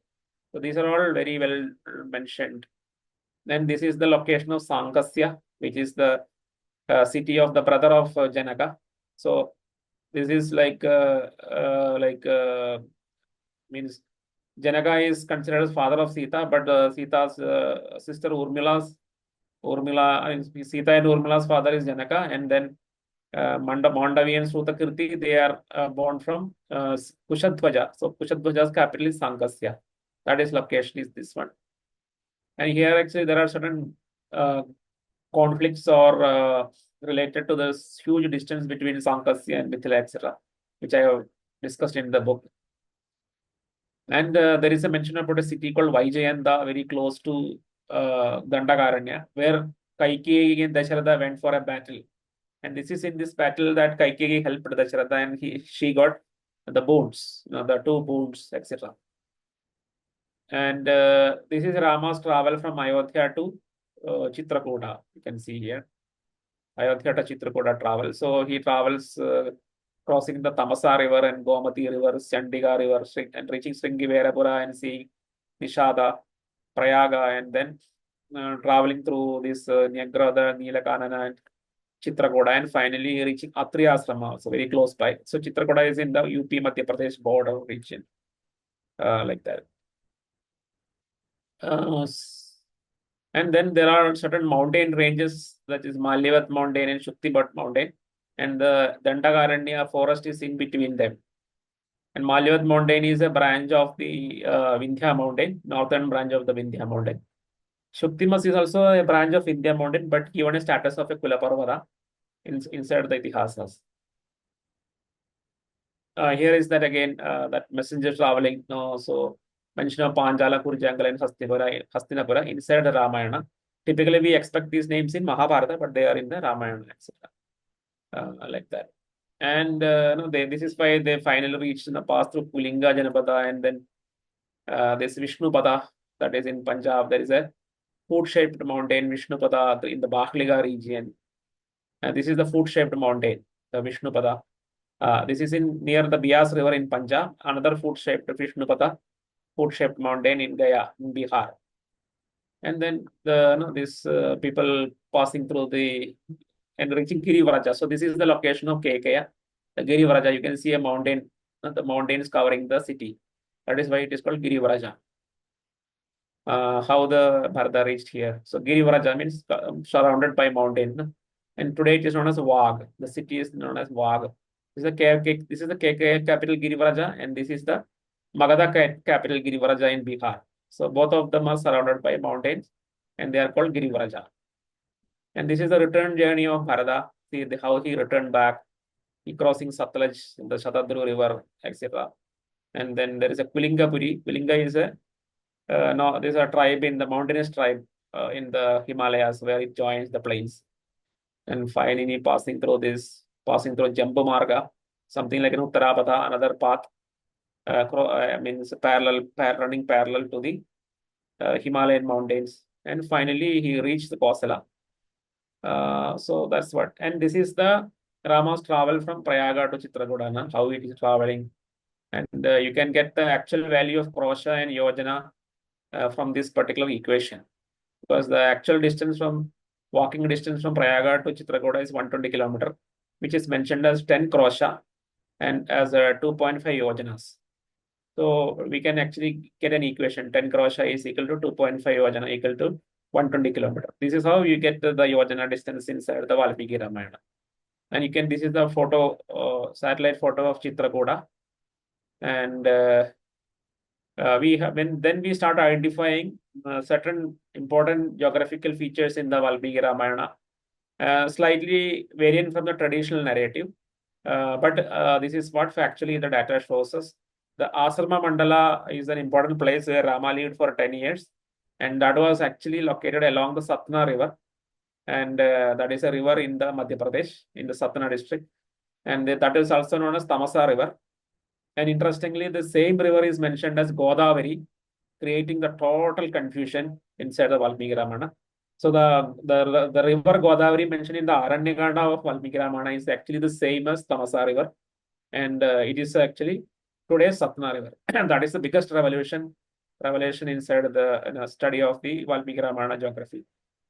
So these are all very well mentioned. Then this is the location of Sankasya, which is the city of the brother of Janaka. So this is means Janaka is considered as father of Sita, but Sita's sister Sita and Urmila's father is Janaka, and then Mandavi and Srutakirti, they are born from Kushadhwaja. So Kushadhwaja's capital is Sankasya. That is location is this one. And here actually there are certain conflicts or related to this huge distance between Sankasya and Mithila, etc., which I have discussed in the book. And there is a mention about a city called Vaijayanta, very close to Dandakaranya, where Kaikeyi and Dasharatha went for a battle. And this is in this battle that Kaikeyi helped Dasharatha, and she got the boons, the 2 boons, etc. And this is Rama's travel from Ayodhya to Chitrakuta. You can see here, Ayodhya to Chitrakuta travel. So he travels crossing the Tamasa river and Gomati river, Chandiga river, and reaching Sringiverapura and seeing Nishada, Prayaga, and then traveling through this Nyagrada, Neelakanana, and Chitrakuta, and finally reaching Atri Ashrama, so very close by. So Chitrakuta is in the UP Madhya Pradesh border region, like that. And then there are certain mountain ranges, that is Malyavat mountain and Shuktibat mountain, and the Dandakaranya forest is in between them. And Malyavat mountain is a branch of the Vindhya mountain, northern branch of the Vindhya mountain. Shuktimas is also a branch of Vindhya mountain, but given a status of a Kulaparvata inside the Itihasas. Here is that again, that messenger traveling. So mention of Panchala, Kurujangala, and Hastinapura inside the Ramayana. Typically, we expect these names in Mahabharata, but they are in the Ramayana, etc. Like that. And this is why they finally reached in the pass through Pulinga Janapada, and then this Vishnupada, that is in Punjab. There is a foot-shaped mountain, Vishnupada, in the Bakhliga region. And this is the foot-shaped mountain, the Vishnupada. This is near the Bias River in Punjab. Another foot-shaped Vishnupada, foot-shaped mountain in Gaya, in Bihar. And then these people passing through and reaching Girivaraja. So this is the location of Kekeya, the Girivaraja. You can see a mountain, the mountain is covering the city. That is why it is called Girivaraja. How the Bharata reached here. So Girivaraja means surrounded by mountain. And today it is known as Wag. The city is known as Wag. This is the Kekeya capital Girivaraja, and this is the Magadha capital Girivaraja in Bihar. So both of them are surrounded by mountains, and they are called Girivaraja. And this is the return journey of Bharata. See how he returned back. He crossing Satluj, the Shatadru river, etc. And then there is a Kulingapuri. Kulinga is there's a tribe in the mountainous tribe in the Himalayas where it joins the plains. And finally passing through Jambu Marga, something like an Uttarapatha, another path. Means running parallel to the Himalayan mountains, and finally he reached the Kosala. So that's what. And this is the Rama's travel from Prayaga to Chitrakuta, how it is traveling, and you can get the actual value of Krosha and Yojana from this particular equation, because the actual walking distance from Prayaga to Chitrakuta is 120 km, which is mentioned as 10 Krosha and as 2.5 Yojanas. So we can actually get an equation. 10 Krosha is equal to 2.5 Yojana equal to 120 km. This is how you get the Yojana distance inside the Valmiki Ramayana. And this is the satellite photo of Chitrakuta. And we start identifying certain important geographical features in the Valmiki Ramayana, slightly variant from the traditional narrative. But this is what factually the data shows us. The Ashrama Mandala is an important place where Rama lived for 10 years. And that was actually located along the Satna river. And that is a river in the Madhya Pradesh, in the Satna district. and that is also known as Tamasa River. And interestingly, the same river is mentioned as Godavari, creating the total confusion inside the Valmiki Ramayana. So the river Godavari mentioned in the Aranyakanda of Valmiki Ramayana is actually the same as Tamasa River, and it is actually today's Satna River. And that is the biggest revelation inside the study of the Valmiki Ramayana geography.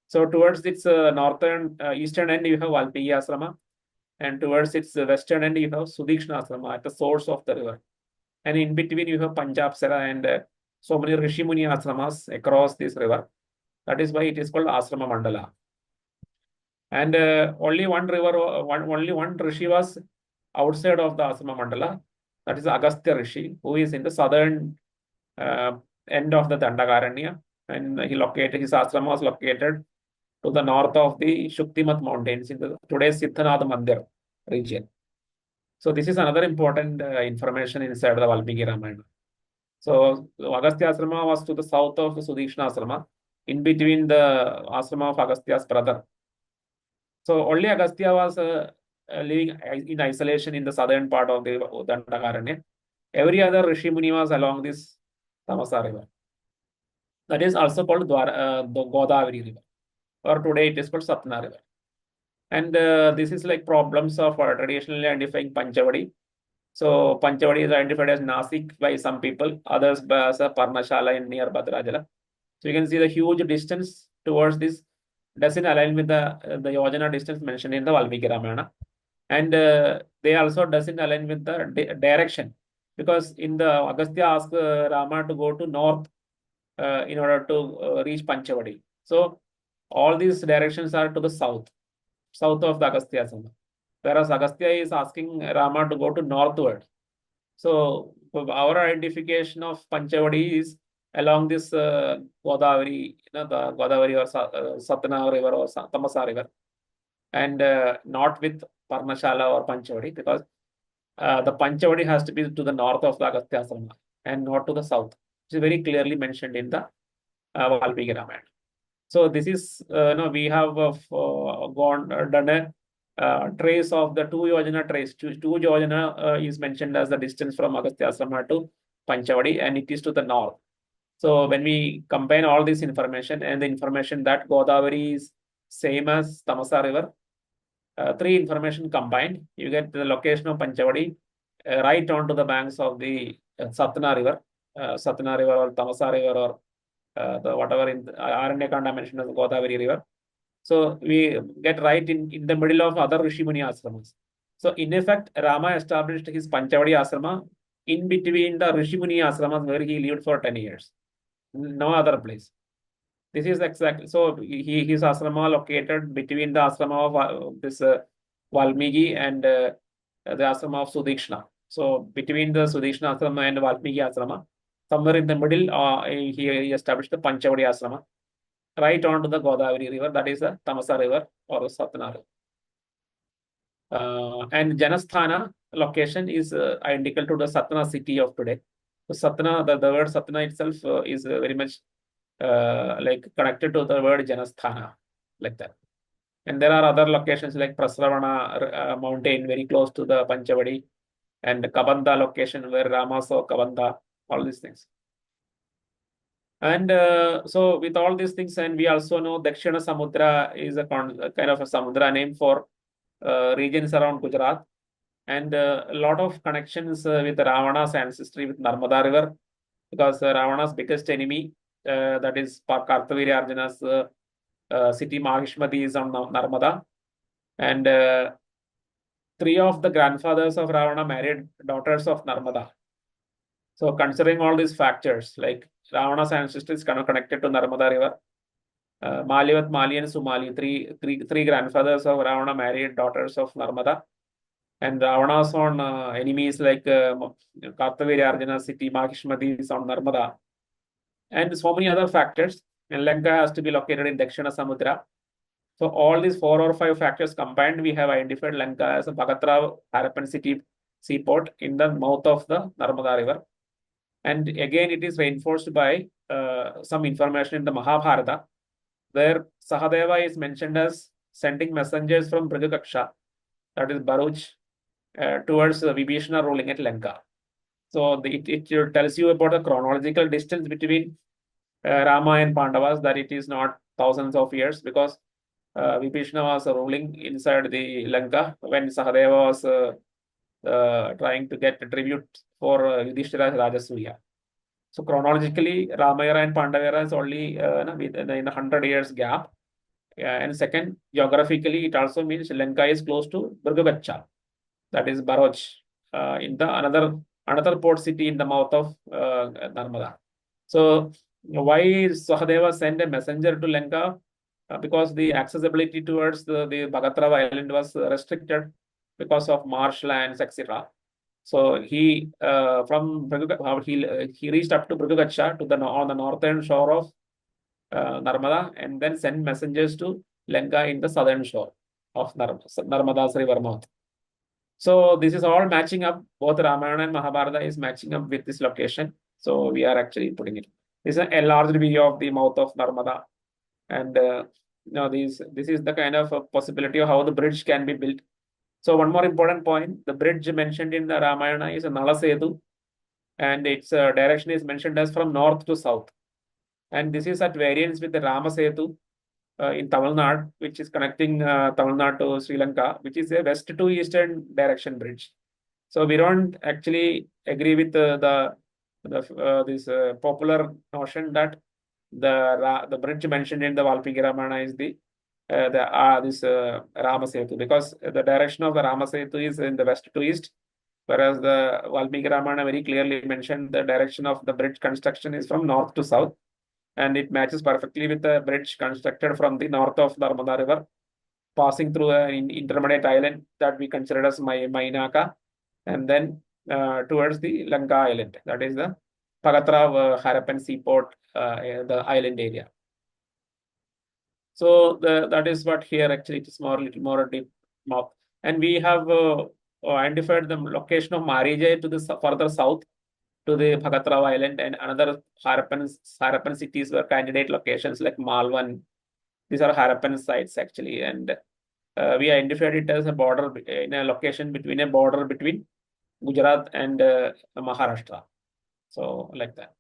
So towards its northern, eastern end, you have Valmiki Ashrama, and towards its western end, you have Sudikshna Ashrama at the source of the river. And in between, you have Panjapsara and so many Rishi Muni ashramas across this river. That is why it is called Ashrama Mandala. And only one river, only one Rishi was outside of the Ashrama Mandala. That is Agastya Rishi, who is in the southern end of the Dandakaranya. And his ashrama was located to the north of the Shuktimat mountains in the today's Siddhanath Mandir region. So this is another important information inside the Valmiki Ramayana. So Agastya Ashrama was to the south of the Sudikshna Ashrama, in between the ashrama of Agastya's brother. So only Agastya was living in isolation in the southern part of the Dandakaranya. Every other Rishi Muni was along this Tamasa river. That is also called the Godavari river, or today it is called Satna river. And this is like problems of traditionally identifying Panchavati. So Panchavati is identified as Nasik by some people, others as Parnashala in near Bhadrajala. So you can see the huge distance towards this doesn't align with the Yojana distance mentioned in the Valmiki Ramayana. And they also doesn't align with the direction, because in the Agastya asked Rama to go to north in order to reach Panchavati. So all these directions are to the south of the Agastya Ashrama. Whereas Agastya is asking Rama to go to northward. So our identification of Panchavati is along this Godavari, the Godavari or Satna river or Tamasa river, and not with Parnashala or Panchavati, because the Panchavati has to be to the north of the Agastya Ashrama and not to the south, which is very clearly mentioned in the Valmiki Ramayana. So this is, we have done a trace of the 2 Yojana trace. 2 Yojana is mentioned as the distance from Agastya Ashrama to Panchavati, and it is to the north. So when we combine all this information and the information that Godavari is same as Tamasa river, 3 information combined, you get the location of Panchavati right onto the banks of the Satna river or Tamasa river, or the whatever in Aranyakanda mentioned as the Godavari river. So we get right in the middle of other Rishi Muni ashramas. So in effect, Rama established his Panchavati ashrama in between the Rishi Muni ashramas where he lived for 10 years. No other place. This is exactly, so his ashrama located between the ashrama of this Valmiki and the ashrama of Sudikshna. So between the Sudikshna ashrama and Valmiki ashrama, somewhere in the middle, he established the Panchavati ashrama right onto the Godavari river, that is the Tamasa river or Satna river. And Janasthana location is identical to the Satna city of today. So Satna, the word Satna itself is very much like connected to the word Janasthana, like that. And there are other locations like Prasravana mountain very close to the Panchavati, and Kabanda location where Rama saw Kabanda, all these things. And so with all these things, and we also know Dakshina Samudra is a kind of a Samudra name for regions around Gujarat, and a lot of connections with Ravana's ancestry with Narmada river, because Ravana's biggest enemy, that is Kartavirya Arjuna's city Mahishmati, is on Narmada, and 3 of the grandfathers of Ravana married daughters of Narmada. So considering all these factors, like Ravana's ancestry is kind of connected to Narmada river, Malivat, Mali and Sumali, three grandfathers of Ravana married daughters of Narmada, and Ravana's on enemies like Kartavirya Arjuna city Mahishmati is on Narmada, and so many other factors. And Lanka has to be located in Dakshina Samudra. So all these 4 or 5 factors combined, we have identified Lanka as a Bhagatrao Harappan city seaport in the mouth of the Narmada river. And again, it is reinforced by some information in the Mahabharata, where Sahadeva is mentioned as sending messengers from Brigakaksha, that is Baruch, towards Vibhishana ruling at Lanka. So it tells you about the chronological distance between Rama and Pandavas, that it is not thousands of years, because Vibhishana was ruling inside the Lanka when Sahadeva was trying to get tribute for Yudhishthira's Rajasuya. So chronologically, Ramayana and Pandavara is only in 100 years gap. And second, geographically, it also means Lanka is close to Burgagacha, that is Baroj, in the another port city in the mouth of Narmada. So why Sahadeva sent a messenger to Lanka? Because the accessibility towards the Bagatrava island was restricted because of marshlands, etc. So he he reached up to Brugagacha on the northern shore of Narmada, and then sent messengers to Lanka in the southern shore of Narmada's river mouth. So this is all matching up. Both Ramayana and Mahabharata is matching up with this location. So we are actually putting it. This is an enlarged view of the mouth of Narmada, and this is the kind of a possibility of how the bridge can be built. So one more important point: the bridge mentioned in the Ramayana is a Nala Setu, and its direction is mentioned as from north to south. And this is at variance with the Rama Setu in Tamil Nadu, which is connecting Tamil Nadu to Sri Lanka, which is a west to eastern direction bridge. So we don't actually agree with this popular notion that the bridge mentioned in the Valmiki Ramayana is this Rama Setu, because the direction of the Rama Setu is in the west to east, whereas the Valmiki Ramayana very clearly mentioned the direction of the bridge construction is from north to south, and it matches perfectly with the bridge constructed from the north of Narmada River, passing through an intermediate island that we consider as Mainaka, and then towards the Lanka Island, that is the Pagatrav Harappan seaport, the island area. So that is what here actually it is little more deep map. And we have identified the location of Marije to the further south, to the Bhagatrav Island, and another Harappan cities were candidate locations like Malvan. These are Harappan sites actually, and we identified it as a border in a location between Gujarat and Maharashtra. So like that.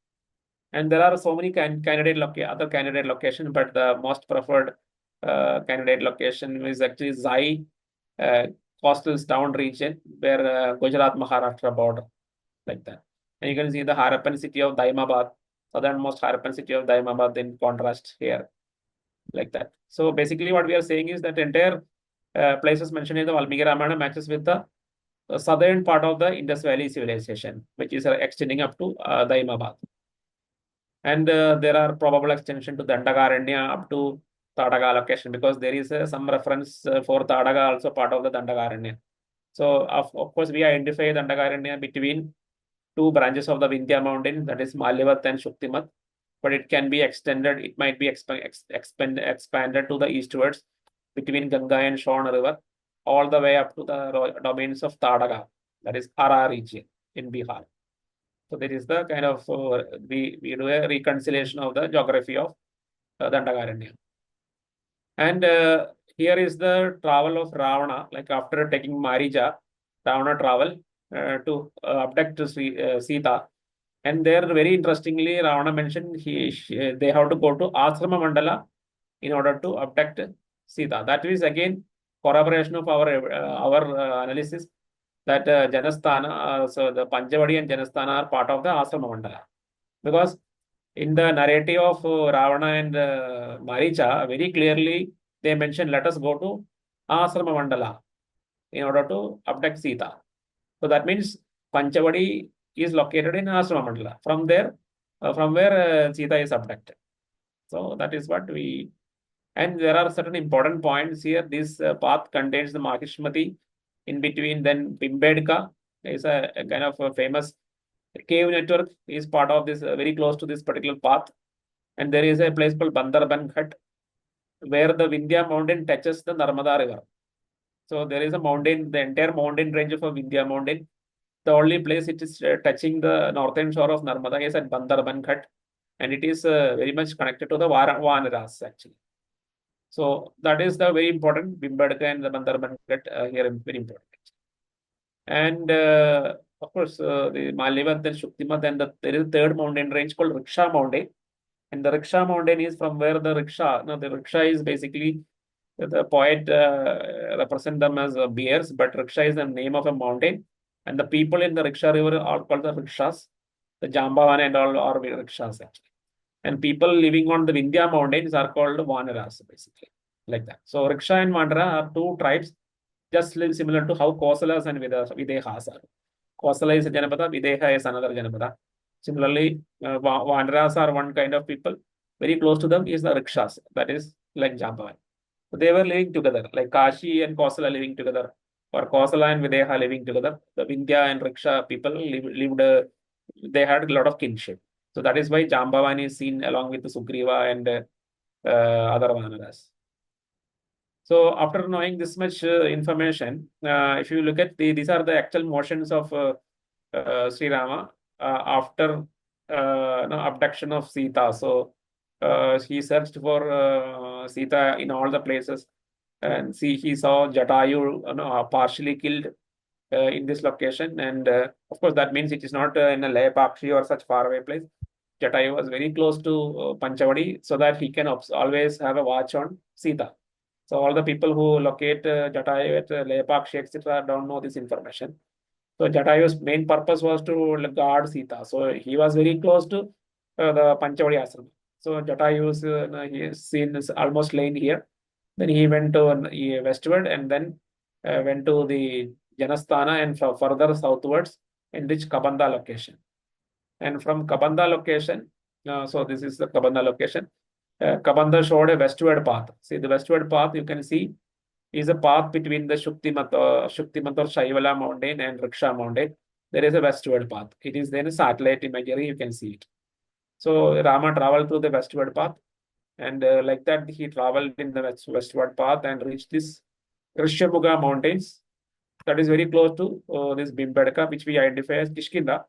And there are so many other candidate location, but the most preferred candidate location is actually Zai coastal town region, where Gujarat Maharashtra border, like that. And you can see the Harappan city of Daimabad, southernmost Harappan city of Daimabad in contrast here, like that. So basically what we are saying is that entire places mentioned in the Valmiki Ramayana matches with the southern part of the Indus Valley civilization, which is extending up to Daimabad. And there are probable extension to Dandakaranya up to Tadaga location, because there is some reference for Tadaga also part of the Dandakaranya. So of course we identify Dandakaranya between two branches of the Vindhya mountain, that is Malyavat and Shuktimat, but it can be extended, it might be expanded to the eastwards between Ganga and Shon river, all the way up to the domains of Tadaga, that is Ara region in Bihar. So there is the kind of, we do a reconciliation of the geography of Dandakaranya. And here is the travel of Ravana, like after taking Marija, Ravana travel to abduct Sita. And there, very interestingly, Ravana mentioned they have to go to Ashrama Mandala in order to abduct Sita. That is again corroboration of our analysis that Janasthana, so the Panchavati and Janasthana are part of the Ashrama Mandala. Because in the narrative of Ravana and Maricha, very clearly they mention, let us go to Ashrama Mandala in order to abduct Sita. So that means Panchavati is located in Ashrama Mandala. From there, from where Sita is abducted. So that is what we, and there are certain important points here. This path contains the Mahishmati. In between, then Bimbedka is a kind of a famous cave network, is part of this, very close to this particular path. And there is a place called Bandarban Ghat, where the Vindhya mountain touches the Narmada river. So there is a mountain, the entire mountain range of a Vindhya mountain. The only place it is touching the northern shore of Narmada is at Bandarban Ghat, and it is very much connected to the Vanaras actually. So that is the very important Bimbedka and the Bandarban Ghat here, very important. And of course, the Malivat, then Shuktimat, and there is a third mountain range called Rickshaw Mountain. And the Rickshaw Mountain is from where the rickshaw, no, the rickshaw is basically the poet represent them as bears, but rickshaw is the name of a mountain. And the people in the rickshaw river are called the rickshaws. The Jambavan and all are rickshaws actually. And people living on the Vindhya mountains are called Vanaras, basically, like that. So rickshaw and Vanara are two tribes, just similar to how Kosalas and Videhas are. Kosala is a Janapada, Videha is another Janapada. Similarly, Vanaras are one kind of people. Very close to them is the rickshaws, that is like Jambavan. So they were living together, like Kashi and Kosala living together, or Kosala and Videha living together. The Vindhya and Riksha people lived, they had a lot of kinship. So that is why Jambavan is seen along with the Sugriva and other Vanaras. So after knowing this much information, if you look at these are the actual motions of Sri Rama after abduction of Sita. So he searched for Sita in all the places, and he saw Jatayu partially killed in this location, and of course that means it is not in a Aila-Pakshi or such faraway place. Jatayu was very close to Panchavati, so that he can always have a watch on Sita. So all the people who locate Jatayu at Aila-Pakshi, etc., don't know this information. So Jatayu's main purpose was to guard Sita. So he was very close to the Panchavati Ashrama. So Jatayu's scene is almost laying here. Then he went to westward and then went to the Janasthana and further southwards in which Kabanda location. And from Kabanda location, so this is the Kabanda location. Kabanda showed a westward path. See the westward path you can see is a path between the Shuktimat or Shaivala mountain and Riksha mountain. There is a westward path. It is then a satellite imagery, you can see it. So Rama traveled through the westward path, and like that he traveled in the westward path and reached this Rishyamukha mountains. That is very close to this Bhimbedka, which we identify as Kishkinda,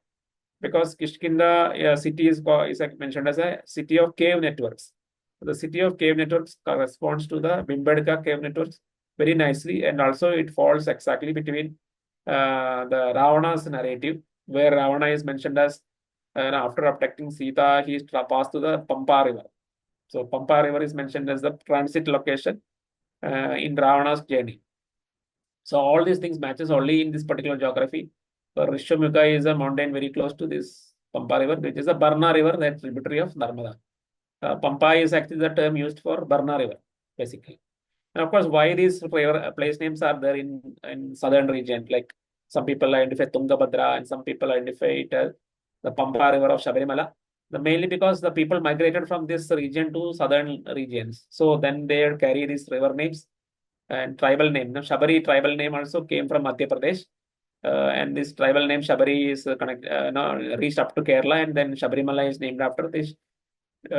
because Kishkinda city is mentioned as a city of cave networks. The city of cave networks corresponds to the Bhimbedka cave networks very nicely, and also it falls exactly between the Ravana's narrative, where Ravana is mentioned as after abducting Sita, he passed to the Pampa river. So Pampa river is mentioned as the transit location in Ravana's journey. So all these things matches only in this particular geography. So Rishyamukha is a mountain very close to this Pampa river, which is a Barna river, that tributary of Narmada. Pampa is actually the term used for Barna river, basically. And of course, why these place names are there in southern region? Like some people identify Tungabhadra and some people identify it as the Pampa river of Shabarimala. Mainly because the people migrated from this region to southern regions. So then they carry these river names and tribal name. The Shabari tribal name also came from Madhya Pradesh. And this tribal name Shabari is reached up to Kerala, and then Shabarimala is named after this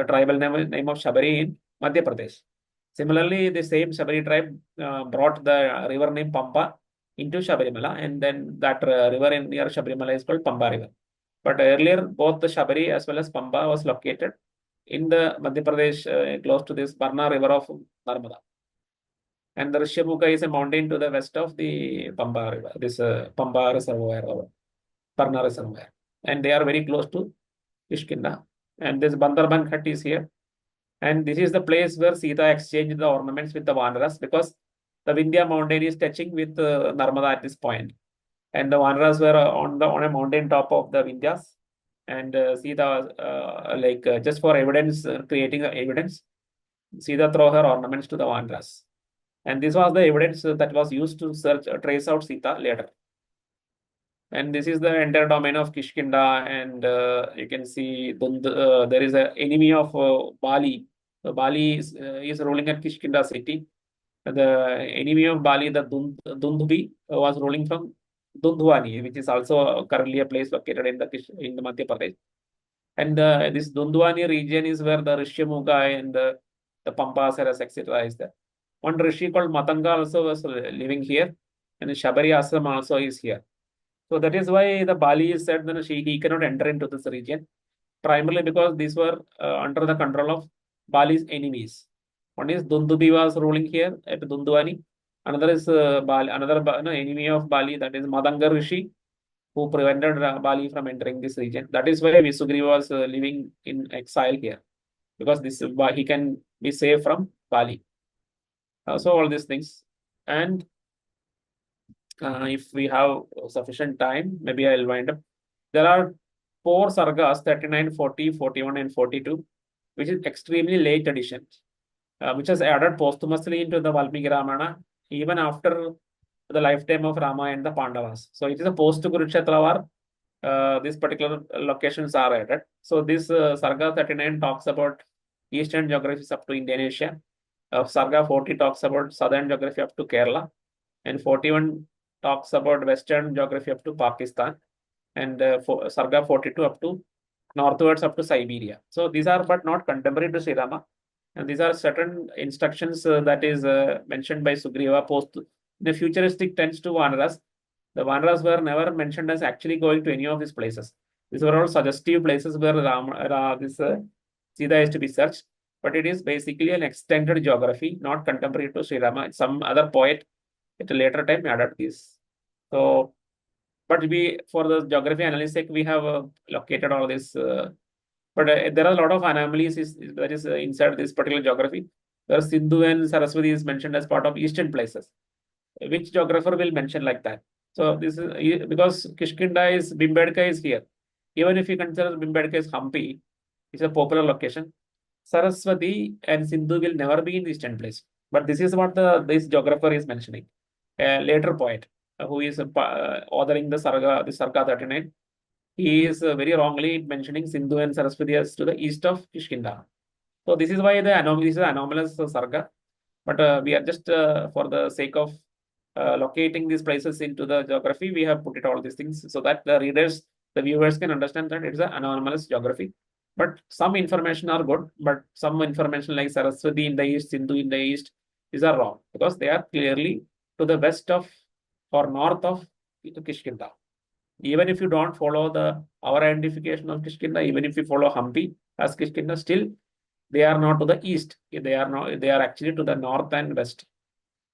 tribal name of Shabari in Madhya Pradesh. Similarly, the same Shabari tribe brought the river name Pampa into Shabarimala, and then that river near Shabarimala is called Pampa river. But earlier, both the Shabari as well as Pampa was located in the Madhya Pradesh, close to this Barna river of Narmada. And the Rishyamukha is a mountain to the west of the Pampa river, this Pampa reservoir or Barna reservoir. And they are very close to Kishkinda. And this Bandarban Ghat is here. And this is the place where Sita exchanged the ornaments with the Vanaras, because the Vindhya mountain is touching with Narmada at this point. And the Vanaras were on a mountain top of the Vindhyas. And Sita, just for evidence, creating evidence, Sita throw her ornaments to the Vanaras. And this was the evidence that was used to trace out Sita later. And this is the entire domain of Kishkinda, and you can see there is an enemy of Bali. Bali is ruling at Kishkinda city. The enemy of Bali, the Dundhubi, was ruling from Dundhwani, which is also currently a place located in the Madhya Pradesh. And this Dundhwani region is where the Rishyamukha and the Pampa Saras, etc. is there. One Rishi called Matanga also was living here, and Shabari Asram also is here. So that is why the Bali is said that he cannot enter into this region, primarily because these were under the control of Bali's enemies. One is Dundubi was ruling here at Dundwani, Another is Bali, enemy of Bali, that is Madanga Rishi, who prevented Bali from entering this region. That is why Visugriva was living in exile here, because this he can be safe from Bali. So all these things. And if we have sufficient time, maybe I'll wind up. There are 4 sargas, 39, 40, 41, and 42, which is extremely late addition, which was added posthumously into the Valmiki Ramayana, even after the lifetime of Rama and the Pandavas. So it is a post-Kurukshetra war. These particular locations are added. So this Sarga 39 talks about eastern geographies up to Indonesia. Sarga 40 talks about southern geography up to Kerala. And 41 talks about western geography up to Pakistan. And Sarga 42 up to northwards up to Siberia. So these are but not contemporary to Sri Rama. And these are certain instructions that is mentioned by Sugriva post the futuristic tends to Vanaras. The Vanaras were never mentioned as actually going to any of these places. These were all suggestive places where Sita is to be searched, but it is basically an extended geography, not contemporary to Sri Rama. Some other poet at a later time added this. So, but we for the geography analysis sake, we have located all this. But there are a lot of anomalies that is inside this particular geography. Where Sindhu and Saraswati is mentioned as part of eastern places. Which geographer will mention like that? So this is because Kishkinda is Bhimbedka is here. Even if you consider Bhimbedka is Hampi, it's a popular location. Saraswati and Sindhu will never be in the eastern place. But this is what this geographer is mentioning. A later poet who is authoring the Sarga 39. He is very wrongly mentioning Sindhu and Saraswati as to the east of Kishkinda. So this is why the anomalous Sarga. But we are just for the sake of locating these places into the geography, we have put it all these things so that the readers, the viewers can understand that it's an anomalous geography. But some information are good, but some information like Saraswati in the east, Sindhu in the east, these are wrong because they are clearly to the west of or north of Kishkinda. Even if you don't follow our identification of Kishkinda, even if you follow Hampi as Kishkinda, still they are not to the east. They are actually to the north and west.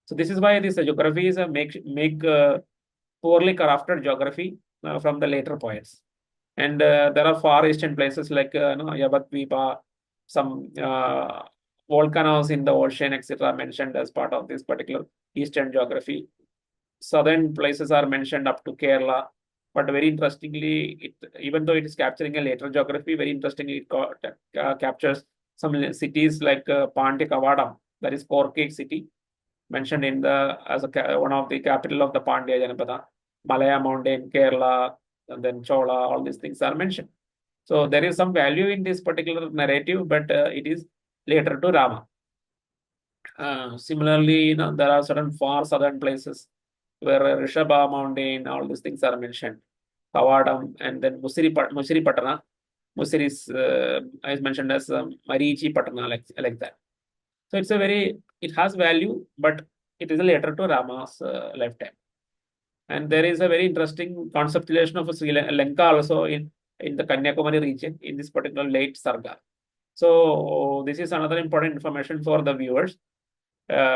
So this is why this geography is a poorly crafted geography from the later poets. And there are far eastern places like Yabatvipa, some volcanoes in the ocean, etc., mentioned as part of this particular eastern geography. Southern places are mentioned up to Kerala. But very interestingly, even though it is capturing a later geography, very interestingly, it captures some cities like Pandya, that is Korkek city, mentioned in as one of the capital of the Pandya Janapada, Malaya Mountain, Kerala, and then Chola, all these things are mentioned. So there is some value in this particular narrative, but it is later to Rama. Similarly, there are certain far southern places where Rishabha Mountain, all these things are mentioned. Kavadam, and then Musiri Patana. Musiri is mentioned as Marichi Patana, like that. So it has value, but it is later to Rama's lifetime. And there is a very interesting conceptualization of Sri Lanka also in the Kanyakumari region in this particular late Sarga. So this is another important information for the viewers.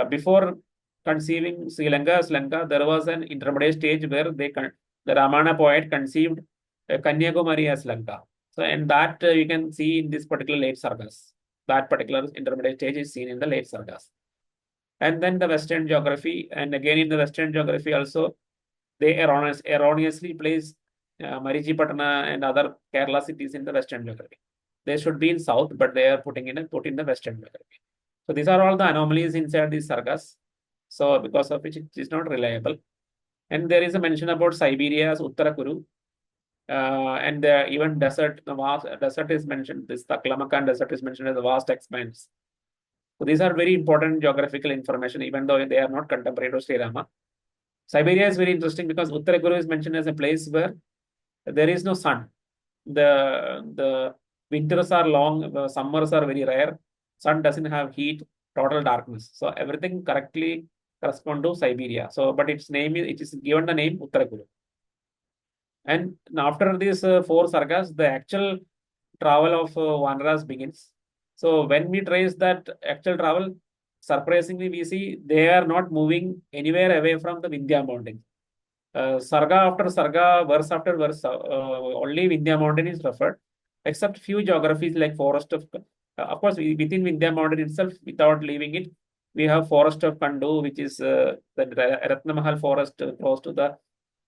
Before conceiving Sri Lanka as Lanka, there was an intermediate stage where the Ramana poet conceived Kanyakumari as Lanka. So, and that you can see in this particular late Sargas. That particular intermediate stage is seen in the late Sargas. And then the Western geography, and again in the Western geography also, they erroneously place Marichipatana and other Kerala cities in the Western geography. They should be in South, but they are put in the Western geography. So these are all the anomalies inside these Sargas. So because of which it is not reliable. And there is a mention about Siberia as Uttarakuru. And even desert, the vast desert is mentioned. This Taklamakan desert is mentioned as a vast expanse. So these are very important geographical information, even though they are not contemporary to Sri Rama. Siberia is very interesting because Uttarakuru is mentioned as a place where there is no sun. The winters are long, the summers are very rare. Sun doesn't have heat, total darkness. So everything correctly correspond to Siberia. So, but its name it is given the name Uttarakuru. And after these 4 sargas, the actual travel of Vanaras begins. So when we trace that actual travel, surprisingly, we see they are not moving anywhere away from the Vindhya mountain. Sarga after Sarga, verse after verse, only Vindhya mountain is referred, except few geographies like forest of course, within Vindhya mountain itself, without leaving it, we have forest of Kandu, which is the Ratnamahal forest close to the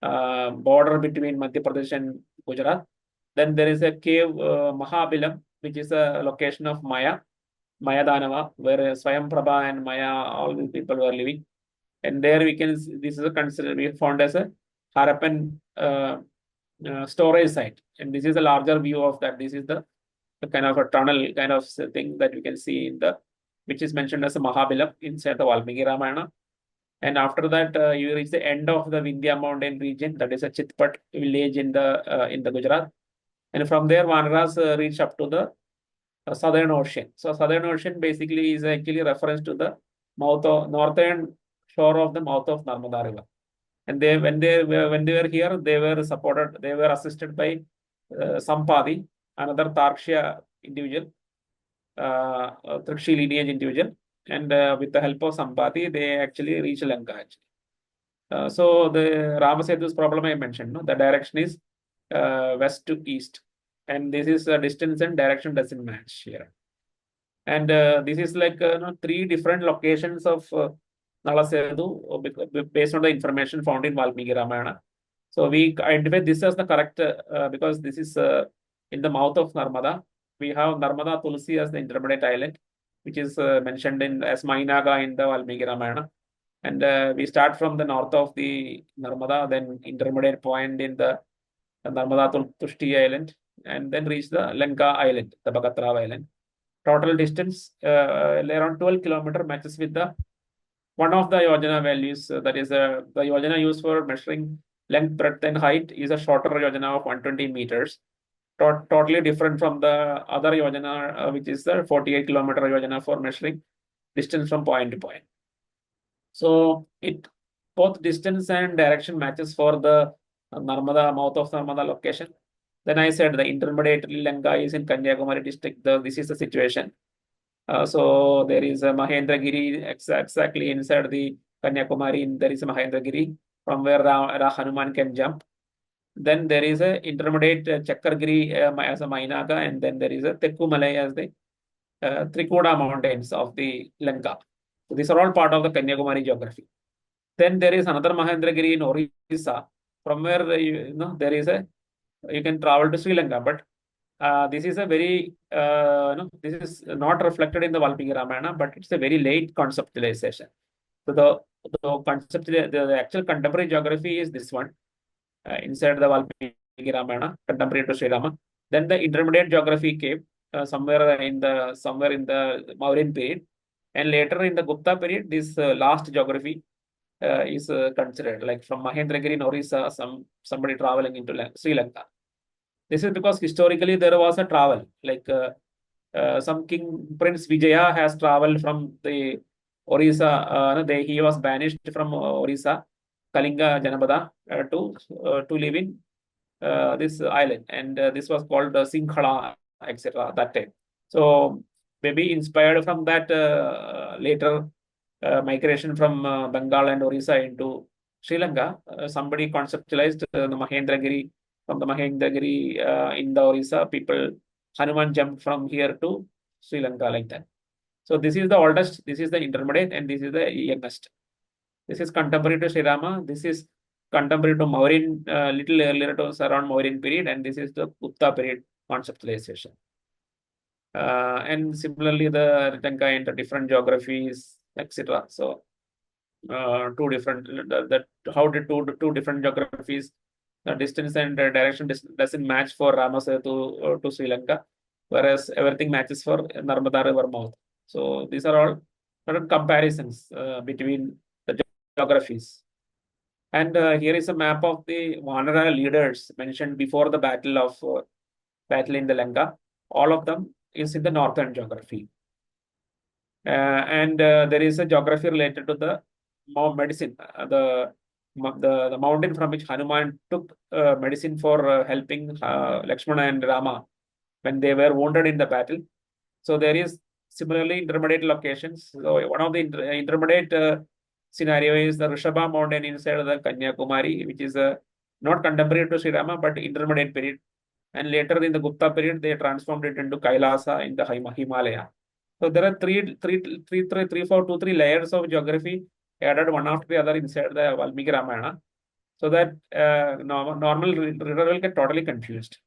border between Madhya Pradesh and Gujarat. Then there is a cave, Mahabilam, which is a location of Maya, Maya Danava, where Swayam Prabha and Maya, all these people were living. And there we can, this is a considered, we found as a Harappan storage site. And this is a larger view of that. This is the kind of a tunnel kind of thing that we can see in the, which is mentioned as a Mahabilam inside the Valmiki Ramayana. And after that, you reach the end of the Vindhya mountain region, that is a Chitpat village in the Gujarat. And from there, Vanaras reach up to the Southern Ocean. So Southern Ocean basically is actually reference to the mouth of northern shore of the mouth of Narmada River. And they when they were here, they were supported, they were assisted by Sampadi, another Tarksha individual, Trikshi lineage individual. And with the help of Sampati, they actually reach Lanka. So the Ramasetu's problem I mentioned, no? The direction is west to east. And this is distance and direction doesn't match here. And this is like three different locations of Nala Setu based on the information found in Valmiki Ramayana. So we identify this as the correct because this is in the mouth of Narmada. We have Narmada Tulsi as the intermediate island, which is mentioned in as Mainaga in the Valmiki Ramayana. And we start from the north of the Narmada, then intermediate point in the Narmada Tushti Island, and then reach the Lanka Island, the Bagatrao Island. Total distance around 12 kilometers matches with the one of the Yojana values. That is the Yojana used for measuring length, breadth, and height is a shorter Yojana of 120 meters. Totally different from the other Yojana, which is the 48-kilometer Yojana for measuring distance from point to point. So it both distance and direction matches for the Narmada, mouth of Narmada location. Then I said the intermediate Lanka is in Kanyakumari district. This is the situation. So there is a Mahendragiri exactly inside the Kanyakumari. There is a Mahendragiri from where Hanuman can jump. Then there is a intermediate Chakkargiri as a Mainaka, and then there is a Tekkumalai as the Trikuta mountains of the Lanka. So these are all part of the Kanyakumari geography. Then there is another Mahendragiri in Orissa, from where there is a you can travel to Sri Lanka, but this is a very this is not reflected in the Valmiki Ramayana, but it's a very late conceptualization. So the actual contemporary geography is this one inside the Valmiki Ramayana, contemporary to Sri Rama. Then the intermediate geography came somewhere in the Mauryan period, and later in the Gupta period, this last geography is considered, like from Mahendragiri in Orissa, somebody traveling into Sri Lanka. This is because historically there was a travel, like some king Prince Vijaya has traveled from the Orissa. He was banished from Orissa, Kalinga Janabada, to live in this island, and this was called Sinkhala, etc. that time. So maybe inspired from that later migration from Bengal and Orissa into Sri Lanka, somebody conceptualized the Mahendragiri. From the Mahendragiri in the Orissa, Hanuman jumped from here to Sri Lanka like that. So this is the oldest, this is the intermediate, and this is the youngest. This is contemporary to Sri Rama. This is contemporary to Mauryan, little earlier to around Mauryan period, and this is the Gupta period conceptualization. And similarly, the Lanka into different geographies, etc. So two different how did two different geographies, the distance and direction doesn't match for Ramasetu to Sri Lanka, whereas everything matches for Narmada River mouth. So these are all certain comparisons between the geographies. And here is a map of the Vanara leaders mentioned before the battle in the Lanka. All of them is in the northern geography. And there is a geography related to the medicine, the mountain from which Hanuman took medicine for helping Lakshmana and Rama when they were wounded in the battle. So there is Similarly, intermediate locations. So one of the intermediate scenario is the Rishabha mountain inside the Kanyakumari, which is not contemporary to Sri Rama, but intermediate period. And later in the Gupta period, they transformed it into Kailasa in the Himalaya. So there are three layers of geography added one after the other inside the Valmiki Ramayana, so that normal reader will get totally confused.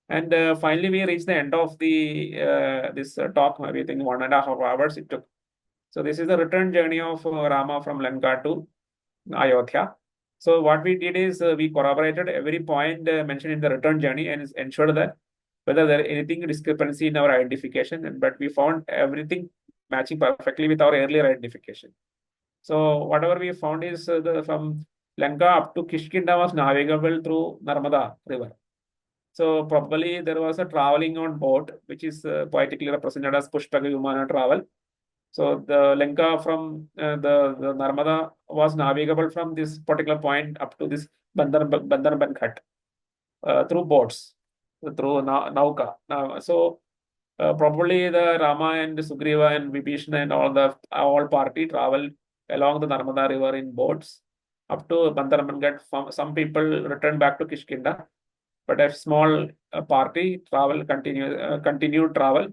And finally, we reach the end of the this talk. Maybe I think 1.5 hours it took. So this is the return journey of Rama from Lanka to Ayodhya. So what we did is we corroborated every point mentioned in the return journey and ensured that whether there anything discrepancy in our identification, but we found everything matching perfectly with our earlier identification. So whatever we found is from Lanka up to Kishkinda was navigable through Narmada river. So probably there was a traveling on boat, which is poetically represented as Pushpaka Vimana travel. So the Lanka from the Narmada was navigable from this particular point up to this Bandarban Ghat through boats, through Nauka. So probably the Rama and Sugriva and Vibhishana and all party travel along the Narmada river in boats up to Bandarban Ghat. Some people return back to Kishkinda, but a small party continued travel.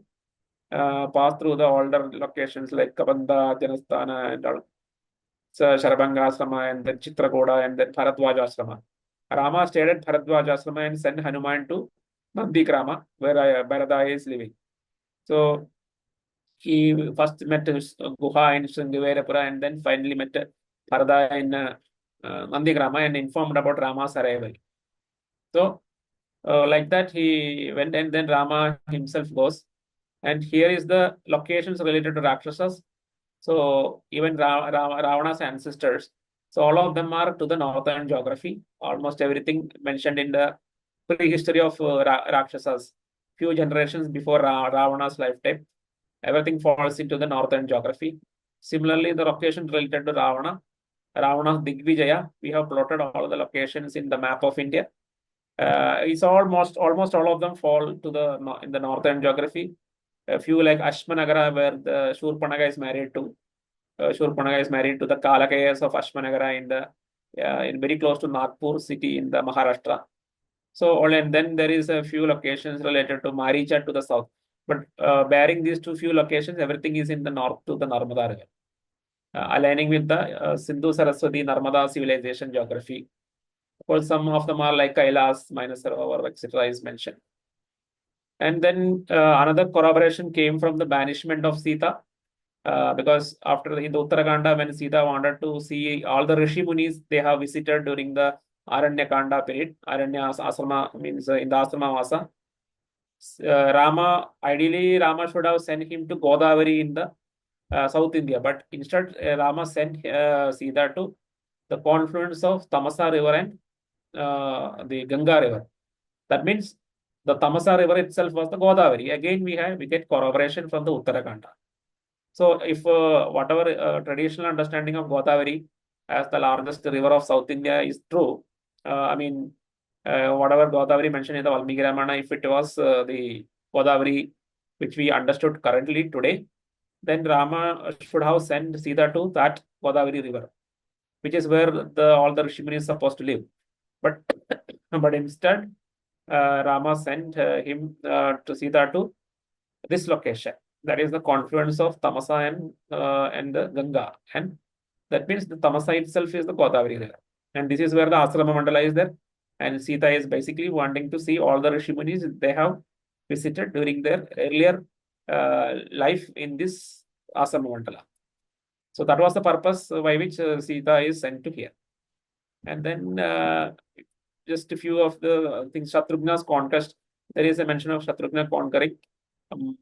Pass through the older locations like Kabanda, Janasthana, and all. So Sharabanga Ashrama, and then Chitrakuta, and then Bharadwaj Ashrama. Rama stayed at Bharadwaj Ashrama and sent Hanuman to Nandigrama, where Bharata is living. So he first met Guha in Sringaverapura and then finally met Bharata in Nandigrama and informed about Rama's arrival. So like that he went, and then Rama himself goes. And here is the locations related to Rakshasas. So even Ravana's ancestors. So all of them are to the northern geography. Almost everything mentioned in the prehistory of Rakshasas, few generations before Ravana's lifetime. Everything falls into the northern geography. Similarly, the location related to Ravana's Digvijaya, we have plotted all the locations in the map of India. It's almost all of them fall to in the northern geography. A few like Ashmanagara, where the Shurpanaga is married to. Shurpanaga is married to the Kalakayas of Ashmanagara in very close to Nagpur city in the Maharashtra. So and then there is a few locations related to Maricha to the south. But bearing these few locations, everything is in the north to the Narmada river, aligning with the Sindhu Saraswati Narmada civilization geography. Of course, some of them are like Kailas, Manasarovar, etc. is mentioned. And then another corroboration came from the banishment of Sita, because after in the Uttarakanda, when Sita wanted to see all the Rishi Munis they have visited during the Aranyakanda period, Aranya Asrama means in the Asrama Vasa, ideally Rama should have sent him to Godavari in the South India, but instead Rama sent Sita to the confluence of Tamasa river and the Ganga river. That means the Tamasa river itself was the Godavari. Again, we get corroboration from the Uttarakanda. So if whatever traditional understanding of Godavari as the largest river of South India is true, I mean, whatever Godavari mentioned in the Valmiki Ramayana, if it was the Godavari which we understood currently today, then Rama should have sent Sita to that Godavari river, which is where all the Rishi Munis is supposed to live. But instead, Rama sent him to Sita to this location. That is the confluence of Tamasa and the Ganga. And that means the Tamasa itself is the Godavari river. And this is where the Asrama Mandala is there. And Sita is basically wanting to see all the Rishi Munis they have visited during their earlier life in this Asrama Mandala. So that was the purpose by which Sita is sent to here. And then just a few of the things, Shatrughna's conquest. There is a mention of Shatrughna conquering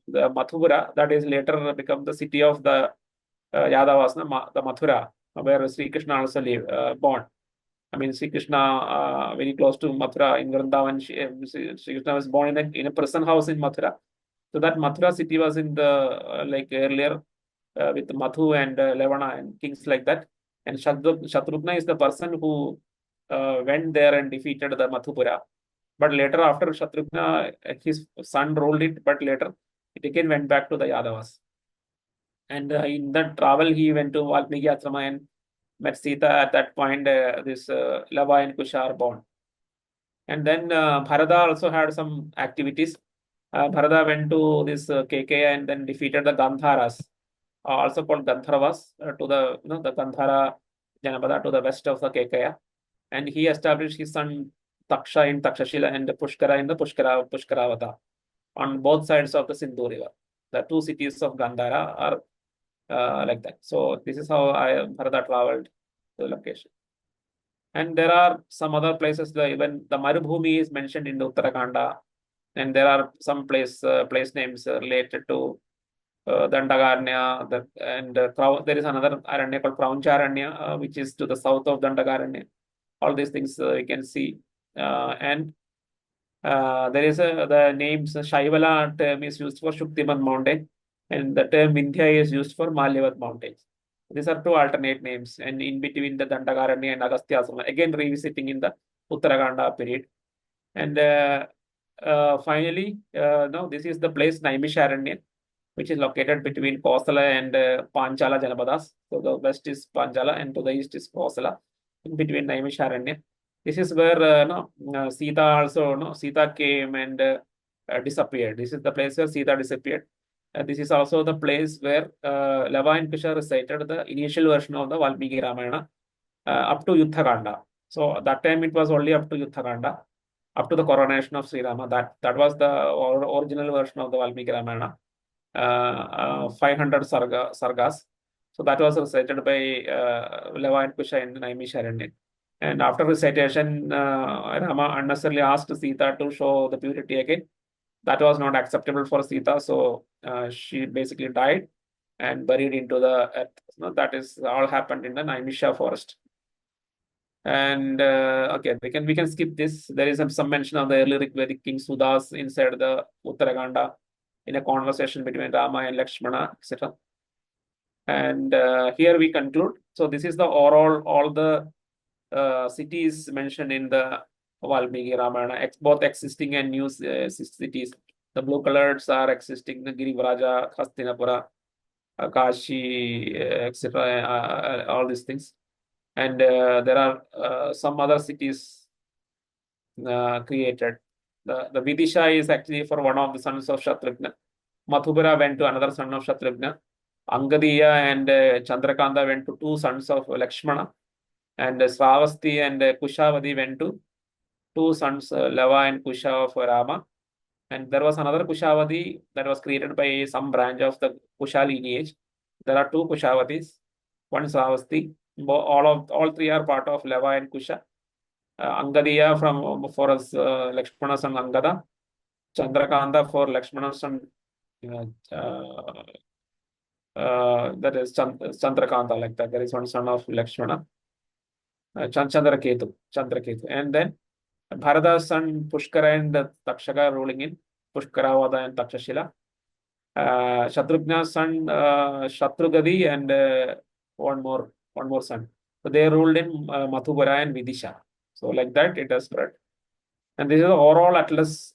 the Mathura, that is later become the city of the Yadavas, the Mathura, where Sri Krishna also born. I mean, Sri Krishna, very close to Mathura in Vrindavan, Sri Krishna was born in a prison house in Mathura. So that Mathura city was in the like earlier with Mathu and Levana and kings like that. And Shatrughna is the person who went there and defeated the Mathupura. But later, after Shatrughna, his son ruled it. But later, It again went back to the Yadavas. And in that travel, he went to Valmiki Ashrama and met Sita. At that point, this Lava and Kusha are born. And then Bharata also had some activities. Bharata went to this KK and then defeated the Gandharas, also called Gandharvas, to the the Gandhara Janapada to the west of the KK. And he established his son Taksha in Takshashila and Pushkara in the Pushkaravata on both sides of the Sindhu River. The two cities of Gandhara are like that. So this is how Bharata traveled to the location. And there are some other places, even the Marubhumi is mentioned in the Uttarakanda, and there are some place names related to Dandakaranya, and there is another Aranya called Prauncharanya, which is to the south of Dandakaranya. All these things you can see. And there is the names Shaivala term is used for Shuktiman mountain, and the term Vindhya is used for Malyavat mountains. These are two alternate names, and in between the Dandakaranya and Agasthyasrama, again revisiting in the Uttarakanda period. And finally, now this is the place Naimisharanya, which is located between Kosala and Panchala Janapadas. So the west is Panchala and to the east is Kosala, in between Naimisharanya. This is where Sita also, Sita came and disappeared. This is the place where Sita disappeared. This is also the place where Lava and Kusha recited the initial version of the Valmiki Ramayana up to Yuddha-kanda. So at that time it was only up to Yuddha-kanda, up to the coronation of Sri Rama. That was the original version of the Valmiki Ramayana, 500 sargas. So that was recited by Lava and Kusha in Naimisharanya. And after recitation, Rama unnecessarily asked Sita to show the purity again. That was not acceptable for Sita, so she basically died and buried into the earth. That is all happened in the Naimisha forest. And okay, we can skip this. There is some mention of the early Rigvedic king Sudas inside the Uttarakanda in a conversation between Rama and Lakshmana, etc. And here we conclude. So this is the overall all the cities mentioned in the Valmiki Ramayana, both existing and new cities. The blue colors are existing, the Girivraja, Hastinapura, Kashi, etc. All these things. And there are some other cities created. The Vidisha is actually for one of the sons of Shatrugna. Mathupura went to another son of Shatrugna. Angadiya and Chandrakanta went to two sons of Lakshmana. And Sravasti and Kushavadi went to two sons, Lava and Kusha of Rama. And there was another Kushavadi that was created by some branch of the Kusha lineage. There are two Kushavadis, one Sravasti. All three are part of Lava and Kusha. Angadiya for us Lakshmana's son Angada. Chandrakanta for Lakshmana's son that is Chandrakanta, like that. There is one son of Lakshmana. Chandraketu. And then Bharata's son Pushkara and Takshaka ruling in Pushkaravada and Takshashila. Shatrugna's son Shatrugadi and one more son. So they ruled in Mathupura and Vidisha. So like that it has spread. And this is the overall atlas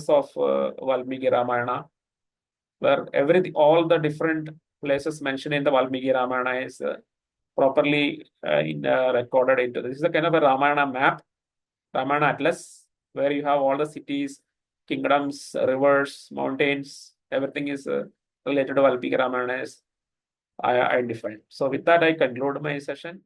of Valmiki Ramayana, where all the different places mentioned in the Valmiki Ramayana is properly recorded into this. Is a kind of a Ramayana map, Ramayana atlas, where you have all the cities, kingdoms, rivers, mountains, everything is related to Valmiki Ramayana is identified. So with that, I conclude my session.